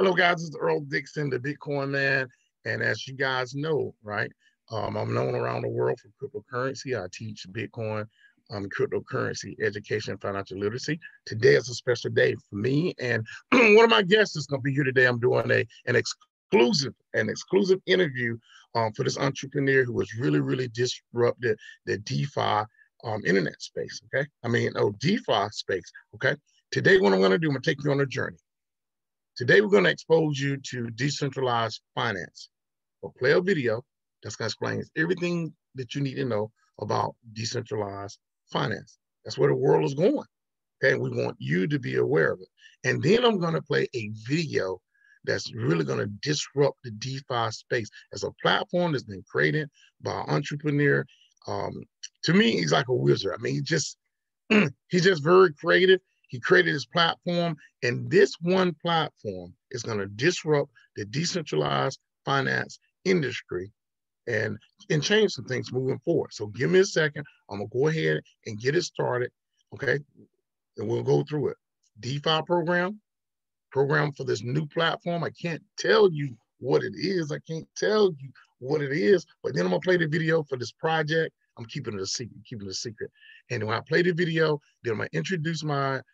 Hello, guys. This is Earl Dixon, the Bitcoin man. And as you guys know, right, I'm known around the world for cryptocurrency. I teach Bitcoin, cryptocurrency education, and financial literacy. Today is a special day for me. And one of my guests is going to be here today. I'm doing an exclusive interview for this entrepreneur who has really disrupted the DeFi internet space. Okay. DeFi space. Okay. Today, what I'm going to do, I'm going to take you on a journey. Today, we're going to expose you to decentralized finance. We'll play a video that's going to explain everything that you need to know about decentralized finance. That's where the world is going. Okay, and we want you to be aware of it. And then I'm going to play a video that's really going to disrupt the DeFi space. As a platform that's been created by an entrepreneur. To me, he's like a wizard. I mean, he's just very creative. He created his platform, and this one platform is going to disrupt the decentralized finance industry and change some things moving forward. So give me a second. I'm going to go ahead and get it started, okay? And we'll go through it. DeFi program for this new platform. I can't tell you what it is. but then I'm going to play the video for this project. I'm keeping it a secret. And when I play the video, then I'm going to introduce the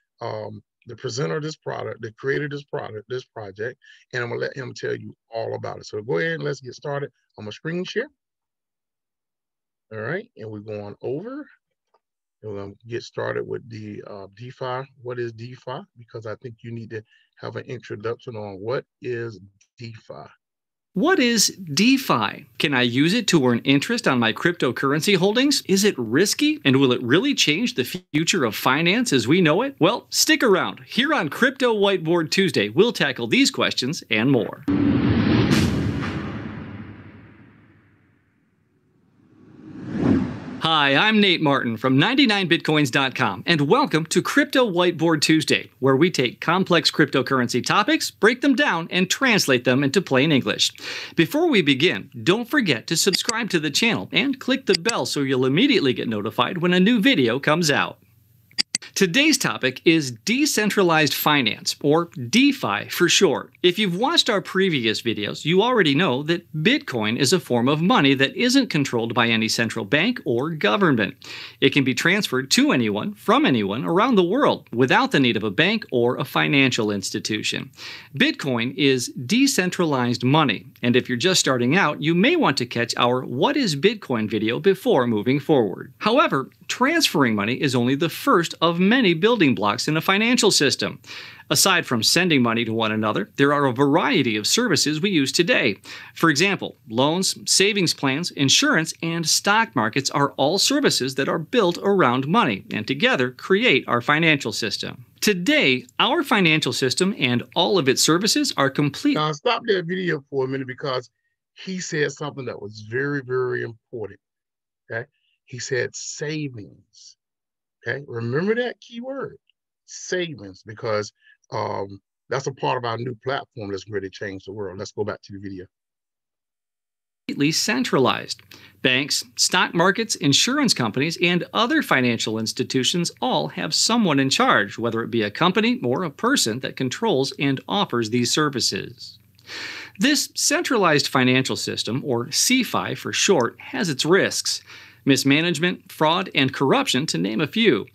presenter of this product, the creator of this project, and I'm gonna let him tell you all about it. So go ahead and let's get started. I'm gonna screen share. All right, and we're going over. And we're gonna get started with the DeFi. What is DeFi? Because I think you need to have an introduction on what is DeFi. What is DeFi? Can I use it to earn interest on my cryptocurrency holdings? Is it risky? And will it really change the future of finance as we know it? Well, stick around. Here on Crypto Whiteboard Tuesday, we'll tackle these questions and more. Hi, I'm Nate Martin from 99bitcoins.com, and welcome to Crypto Whiteboard Tuesday, where we take complex cryptocurrency topics, break them down, and translate them into plain English. Before we begin, don't forget to subscribe to the channel and click the bell so you'll immediately get notified when a new video comes out. Today's topic is decentralized finance, or DeFi for short. If you've watched our previous videos, you already know that Bitcoin is a form of money that isn't controlled by any central bank or government. It can be transferred to anyone, from anyone, around the world without the need of a bank or a financial institution. Bitcoin is decentralized money, and if you're just starting out, you may want to catch our What is Bitcoin video before moving forward. However, transferring money is only the first of many building blocks in a financial system. Aside from sending money to one another, there are a variety of services we use today. For example, loans, savings plans, insurance, and stock markets are all services that are built around money and together create our financial system. Today, our financial system and all of its services are complete. Now, stop that video for a minute because he said something that was very important, okay? He said savings, okay? Remember that key word, savings, because that's a part of our new platform that's ready to change the world. Let's go back to the video. Completely centralized. Banks, stock markets, insurance companies, and other financial institutions all have someone in charge, whether it be a company or a person that controls and offers these services. This centralized financial system, or CeFi for short, has its risks. Mismanagement, fraud, and corruption, to name a few.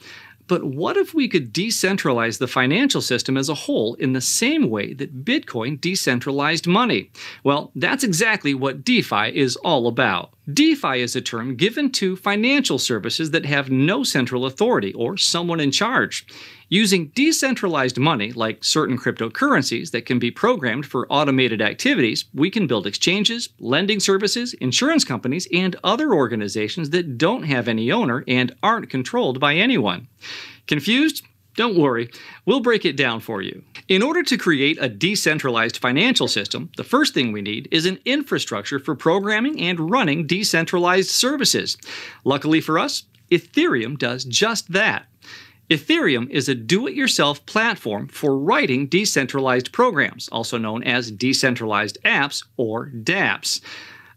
But what if we could decentralize the financial system as a whole in the same way that Bitcoin decentralized money? Well, that's exactly what DeFi is all about. DeFi is a term given to financial services that have no central authority or someone in charge. Using decentralized money, like certain cryptocurrencies that can be programmed for automated activities, we can build exchanges, lending services, insurance companies, and other organizations that don't have any owner and aren't controlled by anyone. Confused? Don't worry, we'll break it down for you. In order to create a decentralized financial system, the first thing we need is an infrastructure for programming and running decentralized services. Luckily for us, Ethereum does just that. Ethereum is a do-it-yourself platform for writing decentralized programs, also known as decentralized apps or dApps.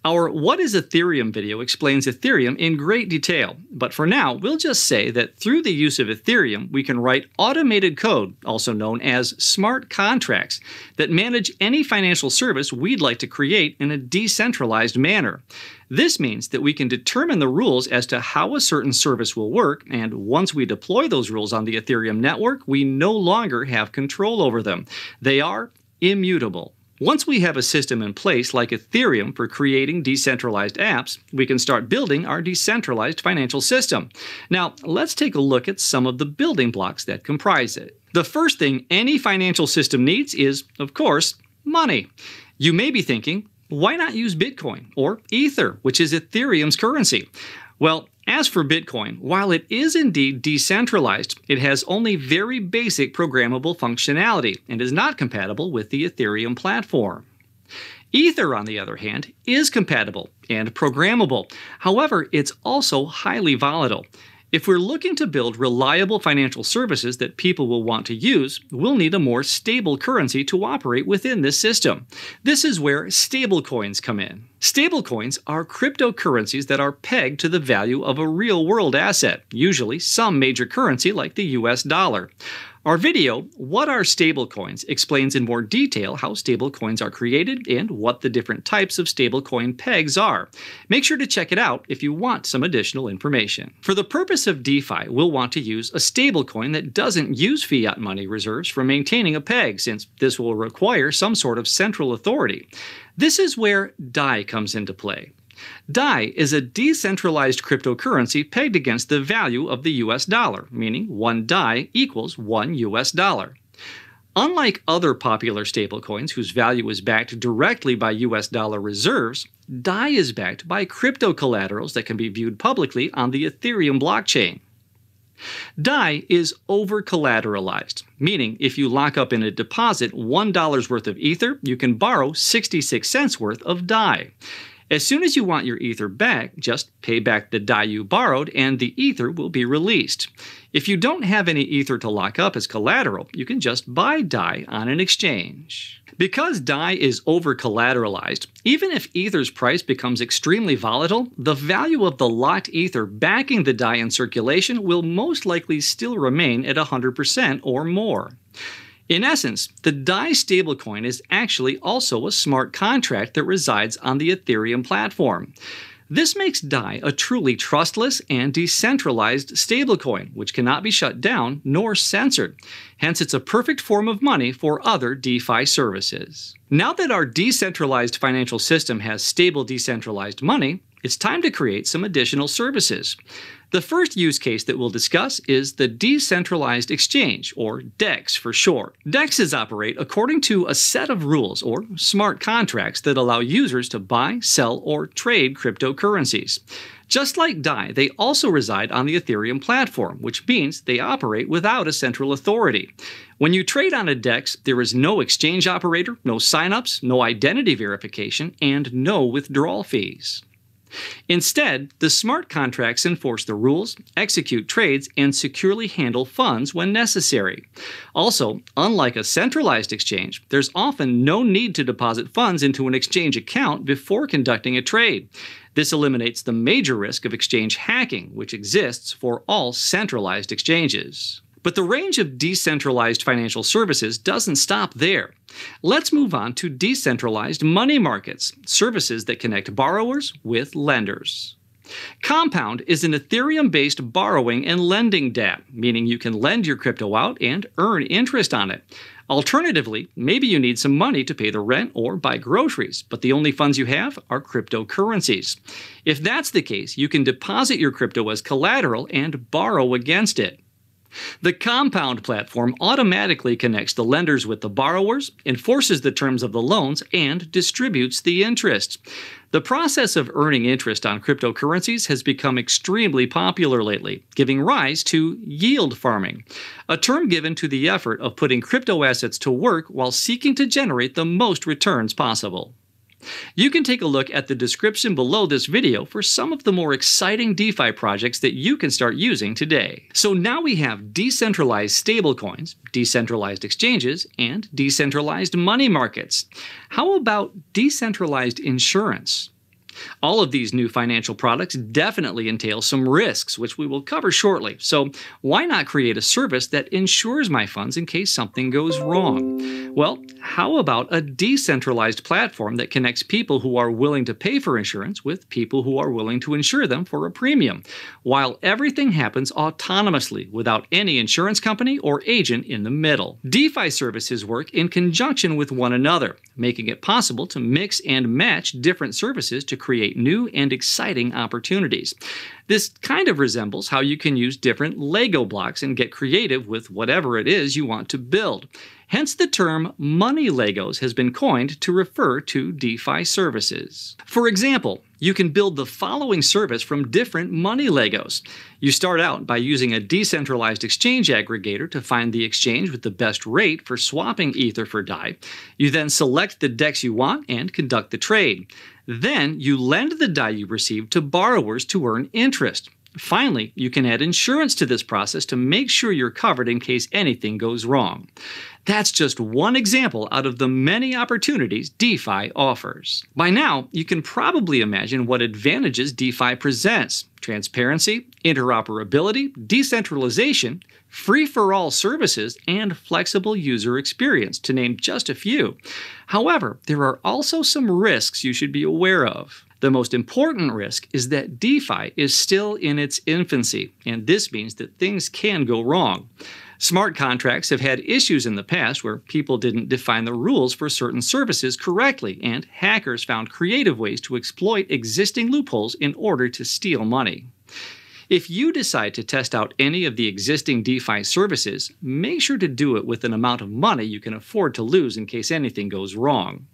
Our What is Ethereum video explains Ethereum in great detail, but for now, we'll just say that through the use of Ethereum, we can write automated code, also known as smart contracts, that manage any financial service we'd like to create in a decentralized manner. This means that we can determine the rules as to how a certain service will work, and once we deploy those rules on the Ethereum network, we no longer have control over them. They are immutable. Once we have a system in place like Ethereum for creating decentralized apps, we can start building our decentralized financial system. Now, let's take a look at some of the building blocks that comprise it. The first thing any financial system needs is, of course, money. You may be thinking, why not use Bitcoin or Ether, which is Ethereum's currency? Well, as for Bitcoin, while it is indeed decentralized, it has only very basic programmable functionality and is not compatible with the Ethereum platform. Ether, on the other hand, is compatible and programmable. However, it's also highly volatile. If we're looking to build reliable financial services that people will want to use, we'll need a more stable currency to operate within this system. This is where stablecoins come in. Stablecoins are cryptocurrencies that are pegged to the value of a real-world asset, usually some major currency like the US dollar. Our video, What Are Stablecoins?, explains in more detail how stablecoins are created and what the different types of stablecoin pegs are. Make sure to check it out if you want some additional information. For the purpose of DeFi, we'll want to use a stablecoin that doesn't use fiat money reserves for maintaining a peg, since this will require some sort of central authority. This is where DAI comes into play. DAI is a decentralized cryptocurrency pegged against the value of the US dollar, meaning 1 DAI equals 1 US dollar. Unlike other popular stablecoins whose value is backed directly by US dollar reserves, DAI is backed by crypto collaterals that can be viewed publicly on the Ethereum blockchain. DAI is over-collateralized, meaning if you lock up in a deposit $1 worth of Ether, you can borrow 66 cents worth of DAI. As soon as you want your Ether back, just pay back the DAI you borrowed and the Ether will be released. If you don't have any Ether to lock up as collateral, you can just buy DAI on an exchange. Because DAI is over-collateralized, even if Ether's price becomes extremely volatile, the value of the locked Ether backing the DAI in circulation will most likely still remain at 100% or more. In essence, the DAI stablecoin is actually also a smart contract that resides on the Ethereum platform. This makes DAI a truly trustless and decentralized stablecoin, which cannot be shut down nor censored. Hence, it's a perfect form of money for other DeFi services. Now that our decentralized financial system has stable decentralized money, it's time to create some additional services. The first use case that we'll discuss is the Decentralized Exchange, or DEX for short. DEXs operate according to a set of rules, or smart contracts, that allow users to buy, sell, or trade cryptocurrencies. Just like DAI, they also reside on the Ethereum platform, which means they operate without a central authority. When you trade on a DEX, there is no exchange operator, no signups, no identity verification, and no withdrawal fees. Instead, the smart contracts enforce the rules, execute trades, and securely handle funds when necessary. Also, unlike a centralized exchange, there's often no need to deposit funds into an exchange account before conducting a trade. This eliminates the major risk of exchange hacking, which exists for all centralized exchanges. But the range of decentralized financial services doesn't stop there. Let's move on to decentralized money markets, services that connect borrowers with lenders. Compound is an Ethereum-based borrowing and lending dApp, meaning you can lend your crypto out and earn interest on it. Alternatively, maybe you need some money to pay the rent or buy groceries, but the only funds you have are cryptocurrencies. If that's the case, you can deposit your crypto as collateral and borrow against it. The Compound platform automatically connects the lenders with the borrowers, enforces the terms of the loans, and distributes the interest. The process of earning interest on cryptocurrencies has become extremely popular lately, giving rise to yield farming, a term given to the effort of putting crypto assets to work while seeking to generate the most returns possible. You can take a look at the description below this video for some of the more exciting DeFi projects that you can start using today. So now we have decentralized stablecoins, decentralized exchanges, and decentralized money markets. How about decentralized insurance? All of these new financial products definitely entail some risks, which we will cover shortly. So why not create a service that insures my funds in case something goes wrong? Well, how about a decentralized platform that connects people who are willing to pay for insurance with people who are willing to insure them for a premium, while everything happens autonomously without any insurance company or agent in the middle? DeFi services work in conjunction with one another, making it possible to mix and match different services to create new and exciting opportunities. This kind of resembles how you can use different Lego blocks and get creative with whatever it is you want to build. Hence the term money Legos has been coined to refer to DeFi services. For example, you can build the following service from different money Legos. You start out by using a decentralized exchange aggregator to find the exchange with the best rate for swapping Ether for DAI. You then select the DEX you want and conduct the trade. Then you lend the DAI you received to borrowers to earn interest. Finally, you can add insurance to this process to make sure you're covered in case anything goes wrong. That's just one example out of the many opportunities DeFi offers. By now, you can probably imagine what advantages DeFi presents: transparency, interoperability, decentralization, free-for-all services, and flexible user experience, to name just a few. However, there are also some risks you should be aware of. The most important risk is that DeFi is still in its infancy, and this means that things can go wrong. Smart contracts have had issues in the past where people didn't define the rules for certain services correctly, and hackers found creative ways to exploit existing loopholes in order to steal money. If you decide to test out any of the existing DeFi services, make sure to do it with an amount of money you can afford to lose in case anything goes wrong.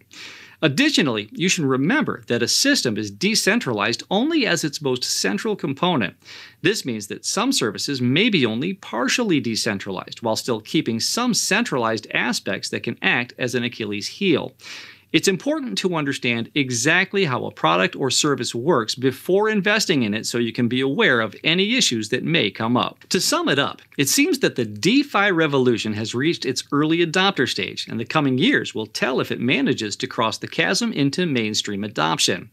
Additionally, you should remember that a system is decentralized only as its most central component. This means that some services may be only partially decentralized, while still keeping some centralized aspects that can act as an Achilles heel. It's important to understand exactly how a product or service works before investing in it so you can be aware of any issues that may come up. To sum it up, it seems that the DeFi revolution has reached its early adopter stage, and the coming years will tell if it manages to cross the chasm into mainstream adoption.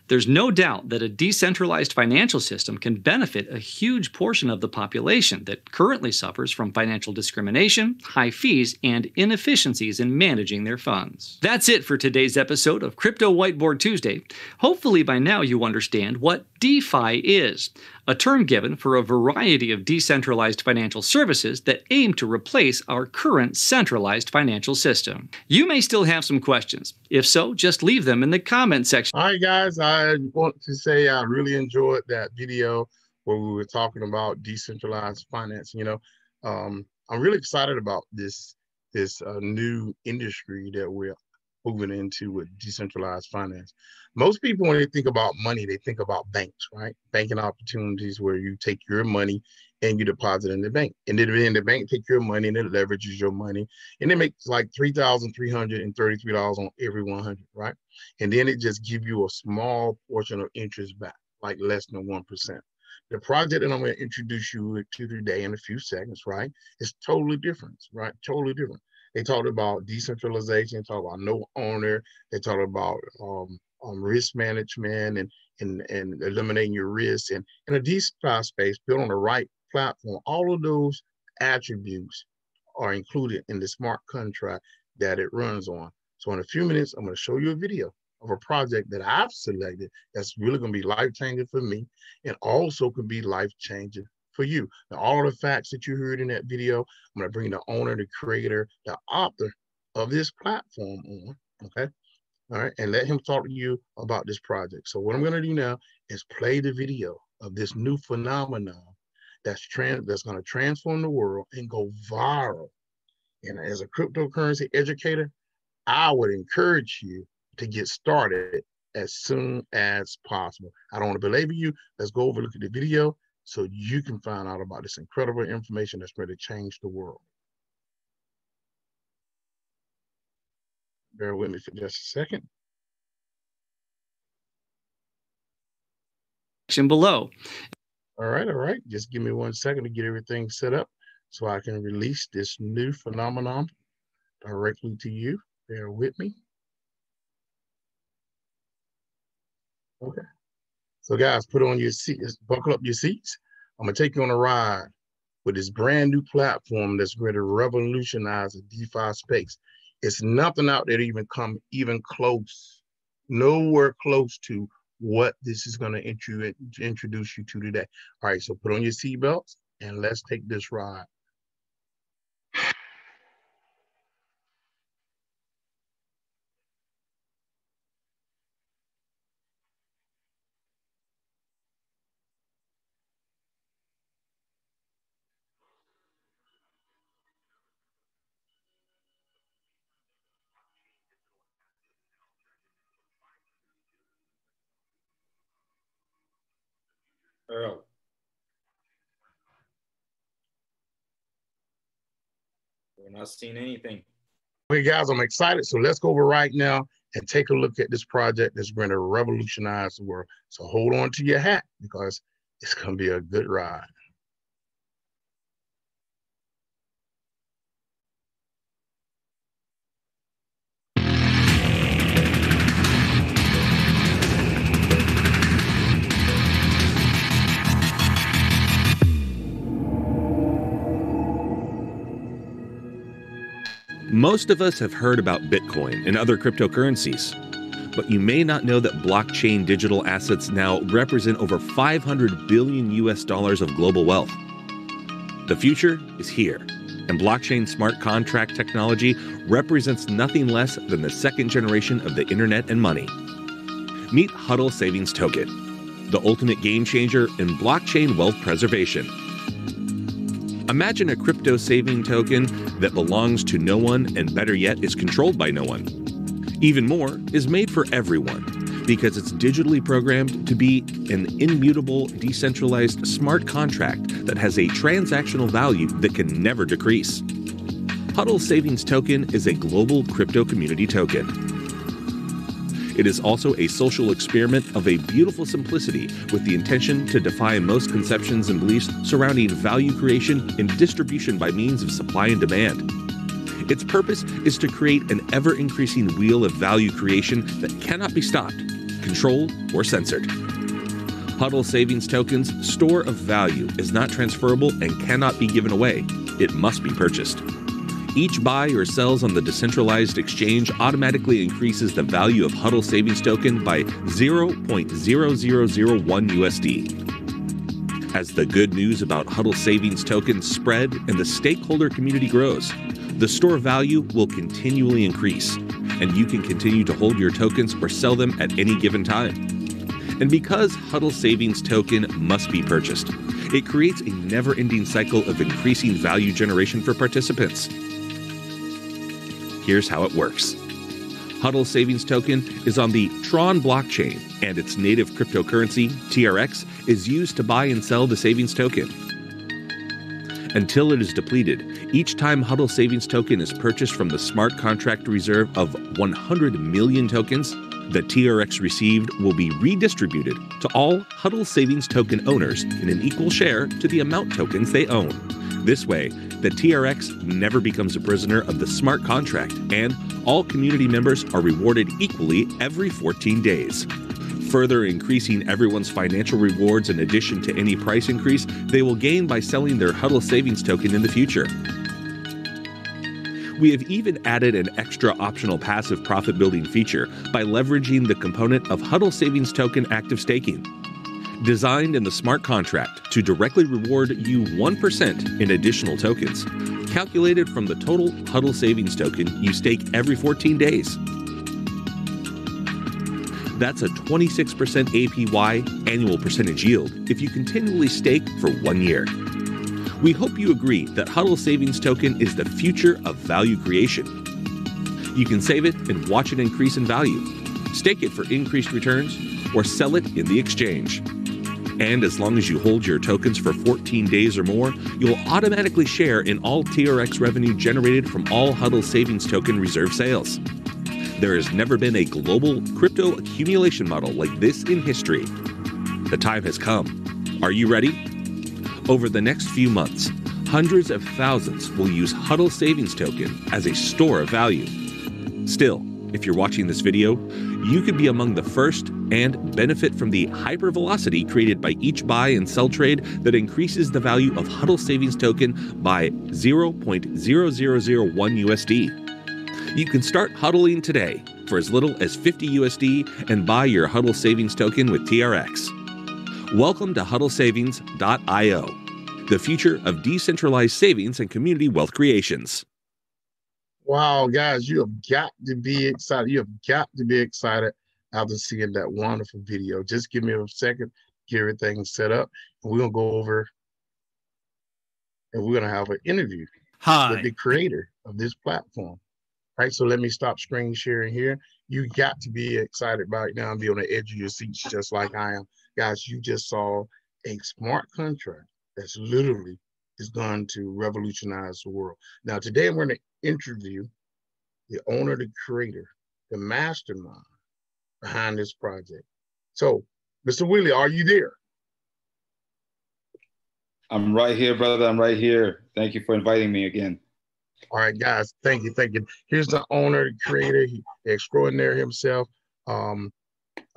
There's no doubt that a decentralized financial system can benefit a huge portion of the population that currently suffers from financial discrimination, high fees, and inefficiencies in managing their funds. That's it for today's episode of Crypto Whiteboard Tuesday. Hopefully by now you understand what DeFi is, a term given for a variety of decentralized financial services that aim to replace our current centralized financial system. You may still have some questions. If so, just leave them in the comment section. All right, guys, I want to say I really enjoyed that video where we were talking about decentralized finance. I'm really excited about this new industry that we're moving into with decentralized finance. Most people, when they think about money, they think about banks, right? Banking opportunities where you take your money and you deposit in the bank. And then the bank take your money and it leverages your money. And it makes like $3,333 on every 100, right? And then it just gives you a small portion of interest back, like less than 1%. The project that I'm going to introduce you to today in a few seconds, right, is totally different, right? Totally different. They talked about decentralization, talk about no owner. They talked about risk management and eliminating your risk, and in a DeFi space built on the right platform. All of those attributes are included in the smart contract that it runs on. So in a few minutes, I'm going to show you a video of a project that I've selected that's really going to be life-changing for me and also could be life-changing for you. Now, all of the facts that you heard in that video, I'm going to bring the owner, the creator, the author of this platform on, okay? All right, and let him talk to you about this project. So what I'm going to do now is play the video of this new phenomenon that's going to transform the world and go viral. And as a cryptocurrency educator, I would encourage you to get started as soon as possible. I don't want to belabor you. Let's go over, look at the video so you can find out about this incredible information that's going to change the world. Bear with me for just a second. Below. All right. Just give me 1 second to get everything set up so I can release this new phenomenon directly to you. Bear with me. Okay. So guys, put on your seats, buckle up your seats. I'm gonna take you on a ride with this brand new platform that's going to revolutionize the DeFi space. It's nothing out there to even come even close, nowhere close to what this is going to introduce you to today. All right, so put on your seatbelts and let's take this ride. Earl. We're not seeing anything. Okay, guys, I'm excited. So let's go over right now and take a look at this project that's going to revolutionize the world. So hold on to your hat because it's going to be a good ride. Most of us have heard about Bitcoin and other cryptocurrencies, but you may not know that blockchain digital assets now represent over 500 billion US dollars of global wealth. The future is here, and blockchain smart contract technology represents nothing less than the second generation of the internet and money. Meet Hodlst Savings Token, the ultimate game changer in blockchain wealth preservation. Imagine a crypto saving token that belongs to no one and, better yet, is controlled by no one. Even more, is made for everyone because it's digitally programmed to be an immutable, decentralized smart contract that has a transactional value that can never decrease. Hodlst Savings Token is a global crypto community token. It is also a social experiment of a beautiful simplicity with the intention to defy most conceptions and beliefs surrounding value creation and distribution by means of supply and demand. Its purpose is to create an ever-increasing wheel of value creation that cannot be stopped, controlled, or censored. Hodlst Savings Token's store of value is not transferable and cannot be given away. It must be purchased. Each buy or sells on the decentralized exchange automatically increases the value of Hodlst Savings Token by 0.0001 USD. As the good news about Hodlst Savings Token spread and the stakeholder community grows, the store value will continually increase, and you can continue to hold your tokens or sell them at any given time. And because Hodlst Savings Token must be purchased, it creates a never-ending cycle of increasing value generation for participants. Here's how it works. Hodlst Savings Token is on the Tron blockchain, and its native cryptocurrency, TRX, is used to buy and sell the savings token. Until it is depleted, each time Hodlst Savings Token is purchased from the smart contract reserve of 100 million tokens, the TRX received will be redistributed to all Hodlst Savings Token owners in an equal share to the amount tokens they own. This way, the TRX never becomes a prisoner of the smart contract, and all community members are rewarded equally every 14 days. Further increasing everyone's financial rewards in addition to any price increase they will gain by selling their Hodlst Savings Token in the future. We have even added an extra optional passive profit-building feature by leveraging the component of Hodlst Savings Token active staking. Designed in the smart contract to directly reward you 1% in additional tokens, calculated from the total Hodlst Savings Token you stake every 14 days. That's a 26% APY annual percentage yield if you continually stake for 1 year. We hope you agree that Hodlst Savings Token is the future of value creation. You can save it and watch it increase in value, stake it for increased returns, or sell it in the exchange. And as long as you hold your tokens for 14 days or more, you'll automatically share in all TRX revenue generated from all Hodlst Savings Token reserve sales. There has never been a global crypto accumulation model like this in history. The time has come. Are you ready? Over the next few months, hundreds of thousands will use Hodlst Savings Token as a store of value. Still, If you're watching this video, you could be among the first and benefit from the hypervelocity created by each buy and sell trade that increases the value of Hodlst Savings Token by 0.0001 USD. You can start hodling today for as little as 50 USD and buy your Hodlst Savings Token with TRX. Welcome to hodlstsavings.io, the future of decentralized savings and community wealth creations. Wow, guys, you have got to be excited. You have got to be excited after seeing that wonderful video. Just give me a second, get everything set up, and we're going to go over and we're going to have an interview with the creator of this platform. Right, so let me stop screen sharing here. You got to be excited right now and be on the edge of your seats just like I am. Guys, you just saw a smart contract that's literally is going to revolutionize the world. Now, today I'm going to interview the owner, the creator, the mastermind behind this project. So, Mr. Willie, are you there? I'm right here, brother. I'm right here. Thank you for inviting me again. All right, guys, thank you, thank you. Here's the owner, the creator, he extraordinary himself. You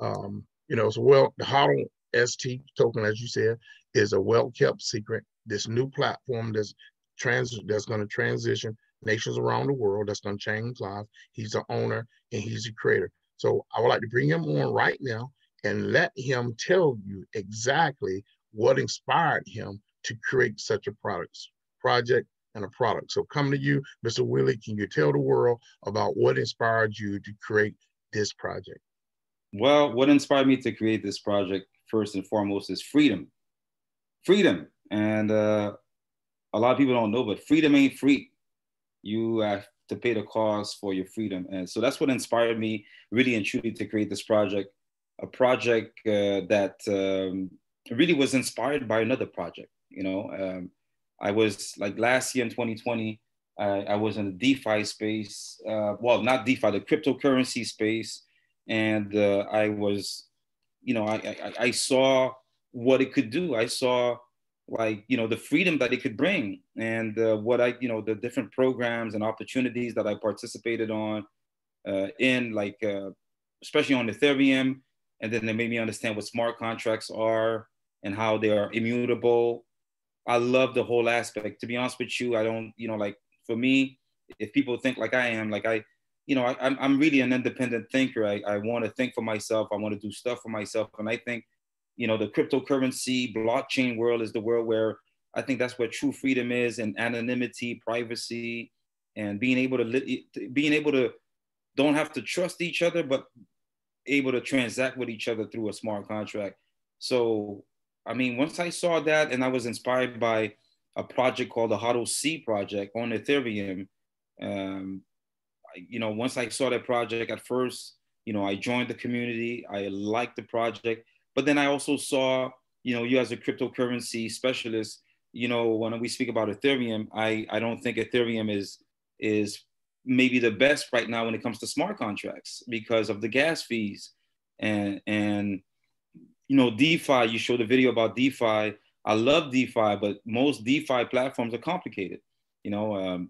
know, so the Hodlst ST token, as you said, is a well-kept secret. This new platform that's going to transition nations around the world, that's going to change lives. He's the owner and he's the creator. So I would like to bring him on right now and let him tell you exactly what inspired him to create such a project and a product. So coming to you, Mr. Willie, can you tell the world about what inspired you to create this project? Well, what inspired me to create this project, first and foremost, is freedom. Freedom. And a lot of people don't know, but freedom ain't free. You have to pay the cost for your freedom. And so that's what inspired me really and truly to create this project, a project that really was inspired by another project. You know, I was like last year in 2020, I was in the DeFi space, well, not DeFi, the cryptocurrency space. And I was, you know, I saw what it could do. I saw, like, you know, the freedom that it could bring, and you know, the different programs and opportunities that I participated on in, like, especially on Ethereum. And then they made me understand what smart contracts are and how they are immutable. I love the whole aspect. To be honest with you, I don't, you know, like, for me, if people think like I am, like you know, I'm really an independent thinker. I want to think for myself. I want to do stuff for myself. And I think, you know, the cryptocurrency blockchain world is the world where I think that's where true freedom is, and anonymity, privacy, and being able to don't have to trust each other, but able to transact with each other through a smart contract. So, I mean, once I saw that, and I was inspired by a project called the Hodlst project on Ethereum, you know, once I saw that project at first, you know, I joined the community. I liked the project. But then I also saw, you know, you as a cryptocurrency specialist, you know, when we speak about Ethereum, I don't think Ethereum is maybe the best right now when it comes to smart contracts because of the gas fees. And you know, DeFi, you showed a video about DeFi. I love DeFi, but most DeFi platforms are complicated. You know,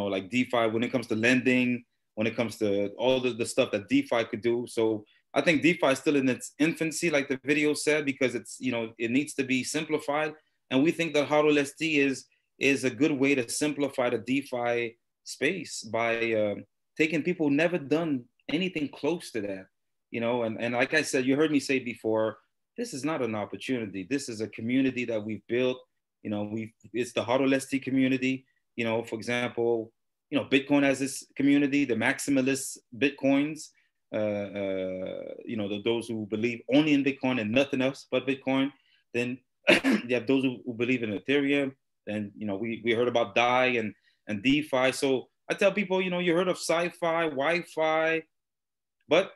like DeFi, when it comes to lending, when it comes to all the stuff that DeFi could do. So I think DeFi is still in its infancy, like the video said, because it's, you know, it needs to be simplified. And we think that Hodlst is a good way to simplify the DeFi space by taking people who never done anything close to that, you know. And like I said, you heard me say before, this is not an opportunity. This is a community that we've built. You know, it's the Hodlst community. You know, for example, you know, Bitcoin has this community, the maximalist Bitcoins. You know, those who believe only in Bitcoin and nothing else but Bitcoin. Then you have those who believe in Ethereum. And, you know, we heard about DAI and DeFi. So I tell people, you know, you heard of sci-fi, Wi-Fi, but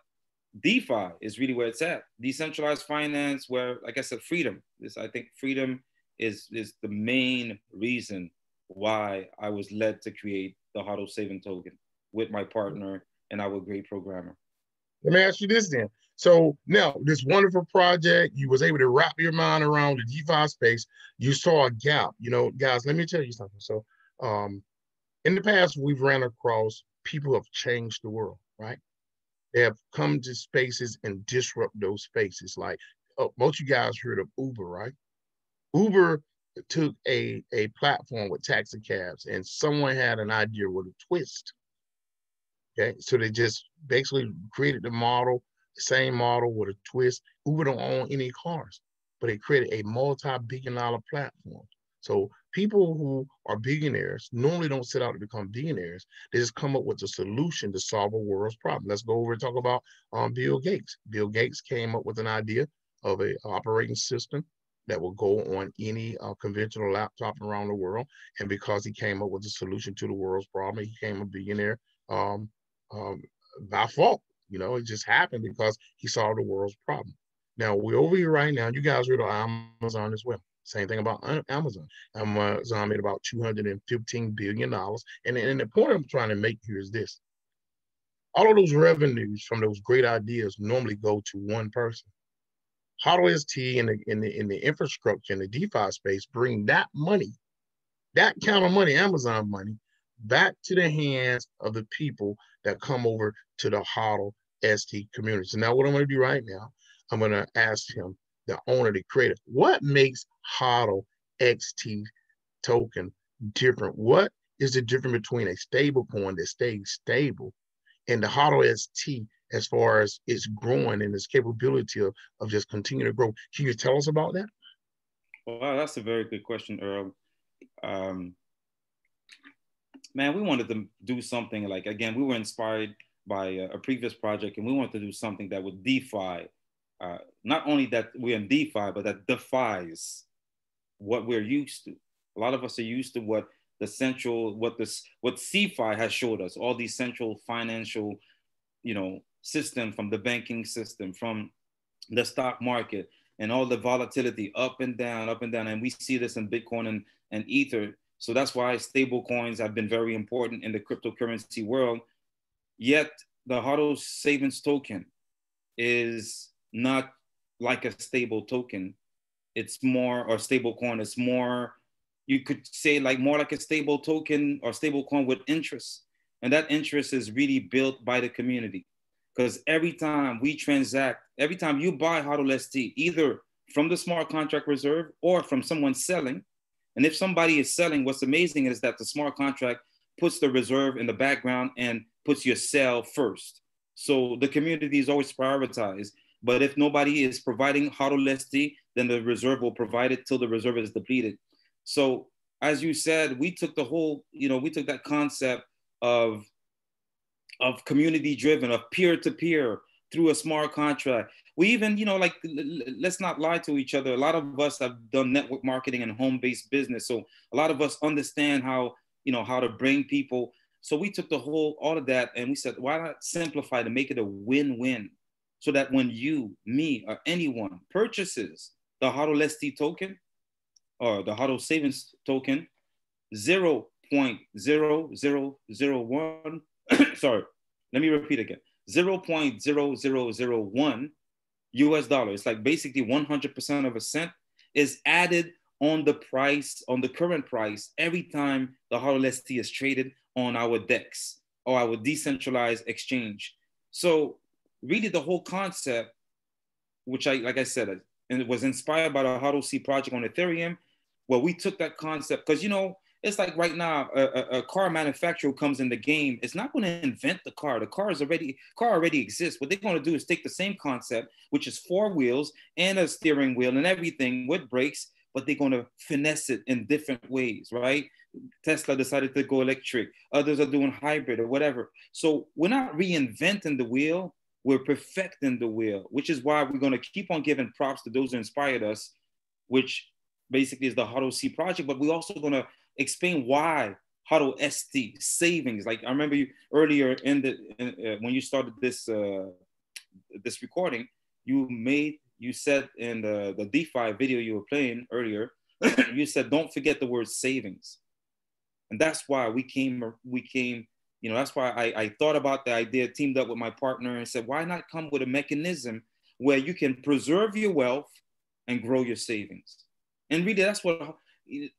DeFi is really where it's at. Decentralized finance, where, like I said, freedom. I think freedom is the main reason why I was led to create the Hodlst Saving Token with my partner and our great programmer. Let me ask you this then. So now this wonderful project, you was able to wrap your mind around the DeFi space. You saw a gap, you know, guys, let me tell you something. So in the past, we've ran across people who have changed the world, right? They have come to spaces and disrupt those spaces. Like, most of you guys heard of Uber, right? Uber took a platform with taxi cabs, and someone had an idea with a twist. Okay, so they just basically created the model, the same model with a twist. Uber don't own any cars, but they created a multi-billion-dollar platform. So people who are billionaires normally don't set out to become billionaires. They just come up with a solution to solve a world's problem. Let's go over and talk about Bill Gates. Bill Gates came up with an idea of a operating system that will go on any conventional laptop around the world. And because he came up with a solution to the world's problem, he became a billionaire um, um, by fault. You know, it just happened because he solved the world's problem. Now we're over here right now. You guys heard of Amazon as well. Same thing about Amazon. Amazon made about $215 billion. And the point I'm trying to make here is this. All of those revenues from those great ideas normally go to one person. Hodlst in the infrastructure in the DeFi space bring that money, that kind of money, Amazon money, back to the hands of the people that come over to the Hodlst community. So now what I'm going to do right now, I'm going to ask him, the owner, the creator, what makes Hodlst token different? What is the difference between a stable coin that stays stable and the Hodlst as far as its growing and its capability of just continue to grow? Can you tell us about that? Well, that's a very good question, Earl. Man, we wanted to do something like, again, we were inspired by a previous project, and we wanted to do something that would DeFi. Not only that we're in DeFi, but that defies what we're used to. A lot of us are used to what CeFi has showed us, all these central financial, system, from the banking system, from the stock market, and all the volatility up and down. And we see this in Bitcoin and Ether. So that's why stable coins have been very important in the cryptocurrency world. Yet the Hodlst savings token is not like a stable token. It's more, or stable coin, it's more, you could say like more like a stable token or stable coin with interest. And that interest is really built by the community. Because every time we transact, every time you buy Hodlst, either from the smart contract reserve or from someone selling, and if somebody is selling, what's amazing is that the smart contract puts the reserve in the background and puts your sell first. So the community is always prioritized. But if nobody is providing Hodlst, then the reserve will provide it till the reserve is depleted. So as you said, we took the whole, we took that concept of community driven, of peer-to-peer through a smart contract. We even, let's not lie to each other. A lot of us have done network marketing and home-based business. So a lot of us understand how to bring people. So we took all of that, and we said, why not simplify to make it a win-win, so that when you, me, or anyone purchases the Hodlst token or the Hodlst savings token, 0.0001, sorry, let me repeat again, 0.0001 US dollar. It's like basically 100% of a cent is added on the price, on the current price, every time the Hodlst is traded on our DEX or our decentralized exchange. So really the whole concept, which like I said, and it was inspired by the Hodlst project on Ethereum, where we took that concept, because, it's like right now, a car manufacturer comes in the game. It's not going to invent the car. The car already exists. What they're going to do is take the same concept, which is 4 wheels and a steering wheel and everything with brakes, but they're going to finesse it in different ways, right? Tesla decided to go electric. Others are doing hybrid or whatever. So we're not reinventing the wheel. We're perfecting the wheel, which is why we're going to keep on giving props to those who inspired us, which basically is the Hodlst project. But we're also going to explain why Hodlst savings. Like I remember you earlier when you started this recording, you said in the DeFi video you were playing earlier, you said, don't forget the word savings. And that's why we came, that's why I thought about the idea, teamed up with my partner and said, why not come with a mechanism where you can preserve your wealth and grow your savings? And really, that's what,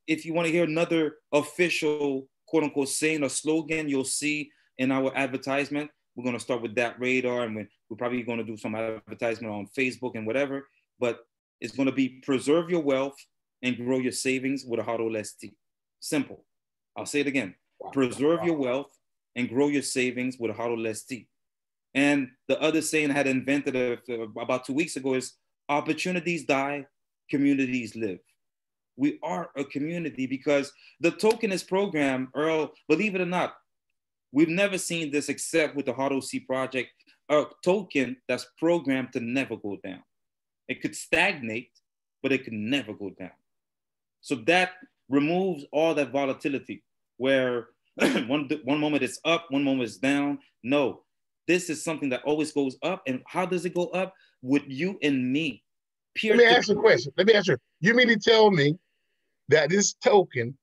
if you want to hear another official, quote unquote, saying or slogan, you'll see in our advertisement, We're going to start with that radar, and we're probably going to do some advertisement on Facebook and whatever. But it's going to be preserve your wealth and grow your savings with a Hodlst ST. Simple. I'll say it again. Preserve your wealth and grow your savings with a Hodlst ST. And the other saying I had invented about 2 weeks ago is opportunities die, communities live. We are a community because the tokenist program, Earl, believe it or not, we've never seen this except with the Hodlst project, a token that's programmed to never go down. It could stagnate, but it could never go down. So that removes all that volatility where one moment it's up, one moment it's down. No, this is something that always goes up. And how does it go up? With you and me. Let me ask you a question. Let me ask you. You mean to tell me that this token,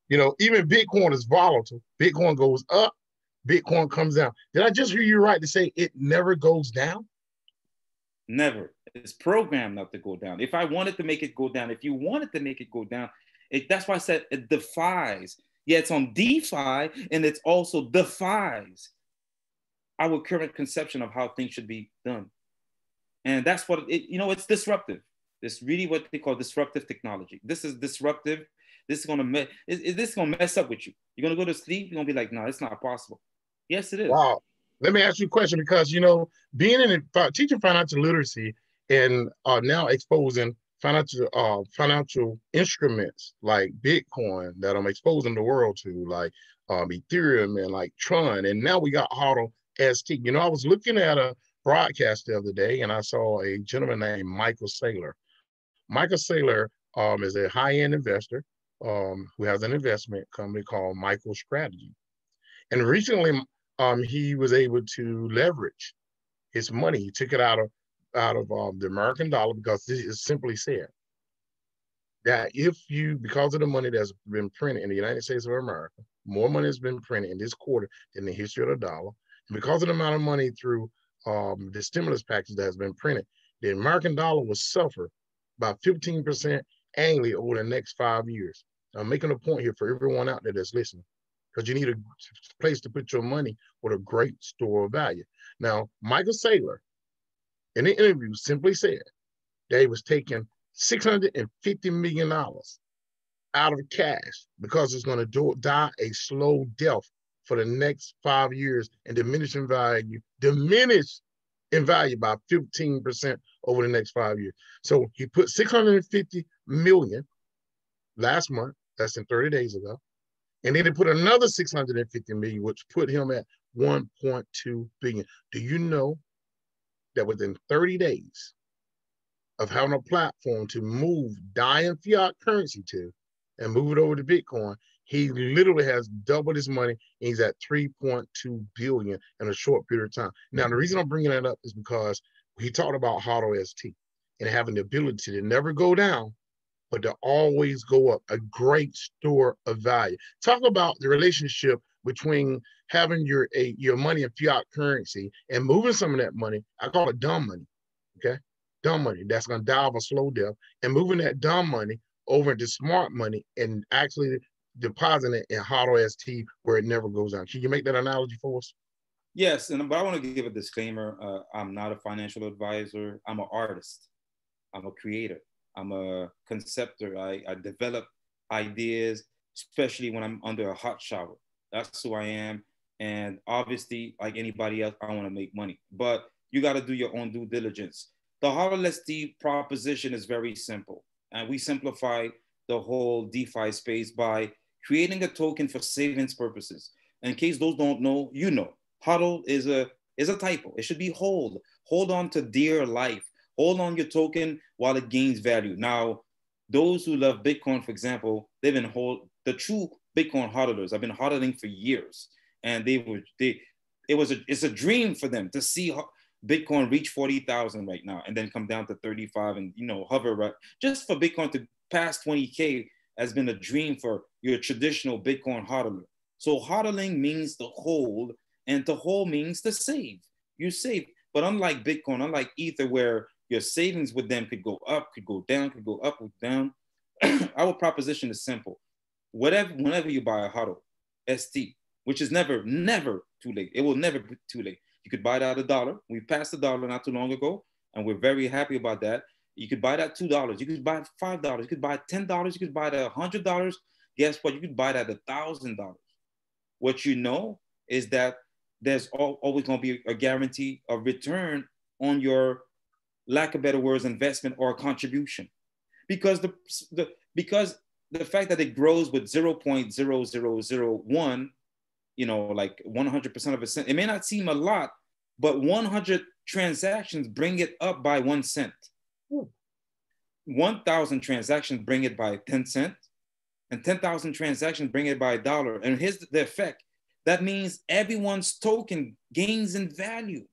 you know, even Bitcoin is volatile. Bitcoin goes up, Bitcoin comes down. Did I just hear you right to say it never goes down? Never. It's programmed not to go down. If I wanted to make it go down, if you wanted to make it go down, that's why I said it defies. Yeah, it's on DeFi, and it also defies our current conception of how things should be done. And that's what, it's disruptive. It's really what they call disruptive technology. This is disruptive. This is gonna mess up with you. You're gonna go to sleep, you're gonna be like, no, it's not possible. Yes, it is. Wow. Let me ask you a question because, being teaching financial literacy and now exposing financial instruments like Bitcoin that I'm exposing the world to, like Ethereum and like Tron, and now we got Hodlst ST. I was looking at a broadcast the other day and I saw a gentleman named Michael Saylor. Michael Saylor is a high-end investor who has an investment company called Michael Strategy. And recently, he was able to leverage his money. He took it out of the American dollar because this is simply said that because of the money that's been printed in the United States of America, more money has been printed in this quarter than the history of the dollar. And because of the amount of money through the stimulus package that has been printed, the American dollar will suffer by 15% annually over the next 5 years. I'm making a point here for everyone out there that's listening, because you need a place to put your money with a great store of value. Now, Michael Saylor, in the interview, simply said that he was taking $650 million out of cash because it's going to die a slow death for the next 5 years and diminish in value by 15% over the next 5 years. So he put $650 million last month, that's in 30 days ago. And then they put another $650 million, which put him at $1.2 billion. Do you know that within 30 days of having a platform to move dying fiat currency to and move it over to Bitcoin, he literally has doubled his money and he's at $3.2 billion in a short period of time. Now, the reason I'm bringing that up is because he talked about Hodlst ST and having the ability to never go down, but to always go up, a great store of value. Talk about the relationship between having your money in fiat currency and moving some of that money. I call it dumb money, okay? Dumb money that's gonna die of a slow death, and moving that dumb money over into smart money and actually depositing it in Hodlst ST where it never goes down. Can you make that analogy for us? Yes, but I want to give a disclaimer. I'm not a financial advisor. I'm an artist. I'm a creator. I'm a conceptor. I develop ideas, especially when I'm under a hot shower. That's who I am. And obviously, like anybody else, I want to make money. But you got to do your own due diligence. The Hodlst proposition is very simple. And we simplified the whole DeFi space by creating a token for savings purposes. In case those don't know, you know. HODL is a typo. It should be hold. Hold on to dear life. Hold on your token while it gains value. Now, those who love Bitcoin, for example, they've been the true Bitcoin hodlers have been hodling for years, and it's a dream for them to see Bitcoin reach 40,000 right now, and then come down to 35, and hover right. Just for Bitcoin to pass 20K has been a dream for your traditional Bitcoin hodler. So hodling means to hold, and to hold means to save. You save, but unlike Bitcoin, unlike Ether, where your savings with them could go up, could go down, could go up or down. Our proposition is simple. Whenever you buy a Hodlst ST, which is never too late. It will never be too late. You could buy that $1. We passed $1 not too long ago, and we're very happy about that. You could buy that $2. You could buy $5. You could buy $10. You could buy that $100. Guess what? You could buy that $1,000. What you know is that there's always going to be a guarantee of return on your, lack of better words, investment or contribution, because because the fact that it grows with 0.0001, like 100% of a cent, it may not seem a lot, but 100 transactions bring it up by 1 cent. 1,000 transactions bring it by 10 cents, and 10,000 transactions bring it by $1. And here's the effect. That means everyone's token gains in value.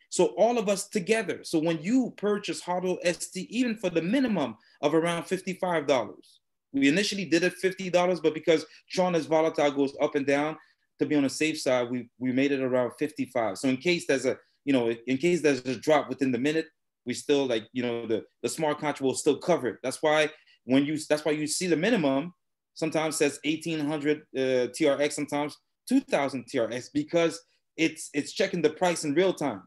So all of us together. So when you purchase Hodlst, even for the minimum of around $55, we initially did it $50, but because Tron is volatile, goes up and down, to be on the safe side, we made it around 55. So in case there's a, in case there's a drop within the minute, we still the smart contract will still cover it. That's why you see the minimum sometimes says 1,800 TRX, sometimes 2,000 TRX, because it's checking the price in real time.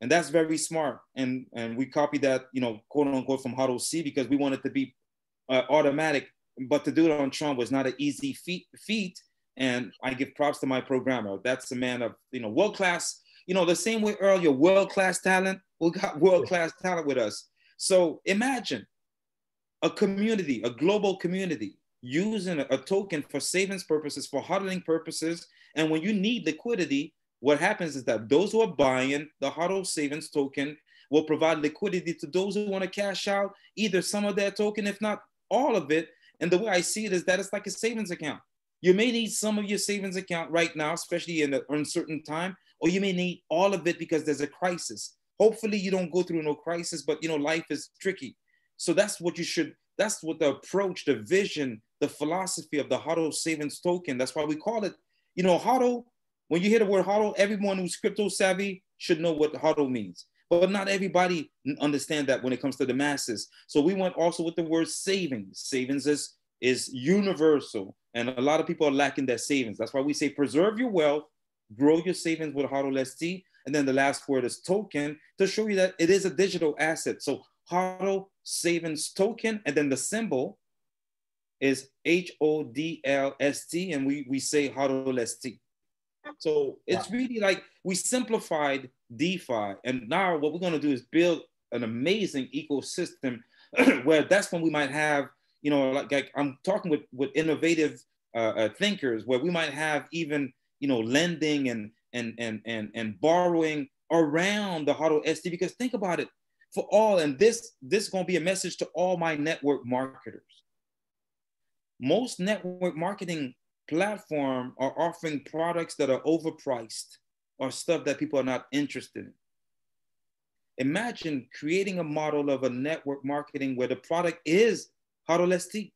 And that's very smart. And we copied that, quote unquote, from Hodlst, because we want it to be automatic. But to do it on Tron was not an easy feat. And I give props to my programmer. That's a man of, world-class, the same way, Earl, you're world-class talent. We got world-class talent with us. So imagine a community, a global community, using a token for savings purposes, for hodling purposes. And when you need liquidity, what happens is that those who are buying the Hodlst savings token will provide liquidity to those who want to cash out either some of their token, if not all of it. And the way I see it is that it's like a savings account. You may need some of your savings account right now, especially in an uncertain time, or you may need all of it because there's a crisis. Hopefully you don't go through no crisis, but life is tricky. So that's what the approach, the vision, the philosophy of the Hodlst savings token. That's why we call it, HODL. When you hear the word HODL, everyone who's crypto savvy should know what HODL means. But not everybody understand that when it comes to the masses. So we went also with the word savings. Savings is universal. And a lot of people are lacking their savings. That's why we say preserve your wealth, grow your savings with Hodlst. And then the last word is token, to show you that it is a digital asset. So Hodl savings token, and then the symbol is HODLST, and we say Hodlst. So it's really like we simplified DeFi, and now what we're going to do is build an amazing ecosystem where that's when we might have, like I'm talking with innovative thinkers, where we might have even, lending and borrowing around the Hodlst. Because think about it, for all, and this is going to be a message to all my network marketers. Most network marketing platform are offering products that are overpriced or stuff that people are not interested in. Imagine creating a model of a network marketing where the product is Hodlst.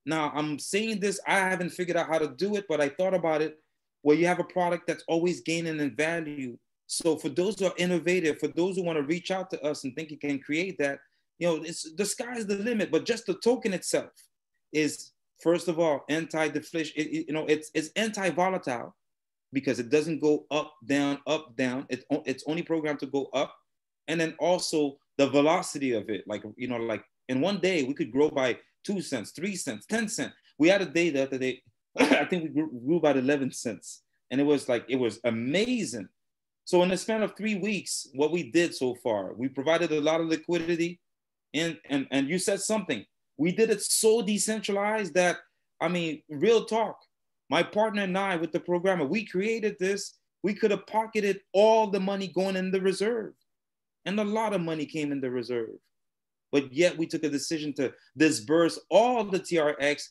Now, I'm saying this, I haven't figured out how to do it, but I thought about it, where you have a product that's always gaining in value. So for those who are innovative, for those who want to reach out to us and think you can create that, it's the sky's the limit. But just the token itself is, first of all, anti-deflation. It's anti-volatile, because it doesn't go up, down, up, down. It's only programmed to go up. And then also the velocity of it. Like in one day, we could grow by 2 cents, 3 cents, 10 cents. We had a day the other day, I think we grew about 11 cents. And it was amazing. So in the span of 3 weeks, what we did so far, we provided a lot of liquidity. And you said something. We did it so decentralized that, real talk, my partner and I with the programmer, we created this. We could have pocketed all the money going in the reserve. And a lot of money came in the reserve. But yet we took a decision to disperse all the TRX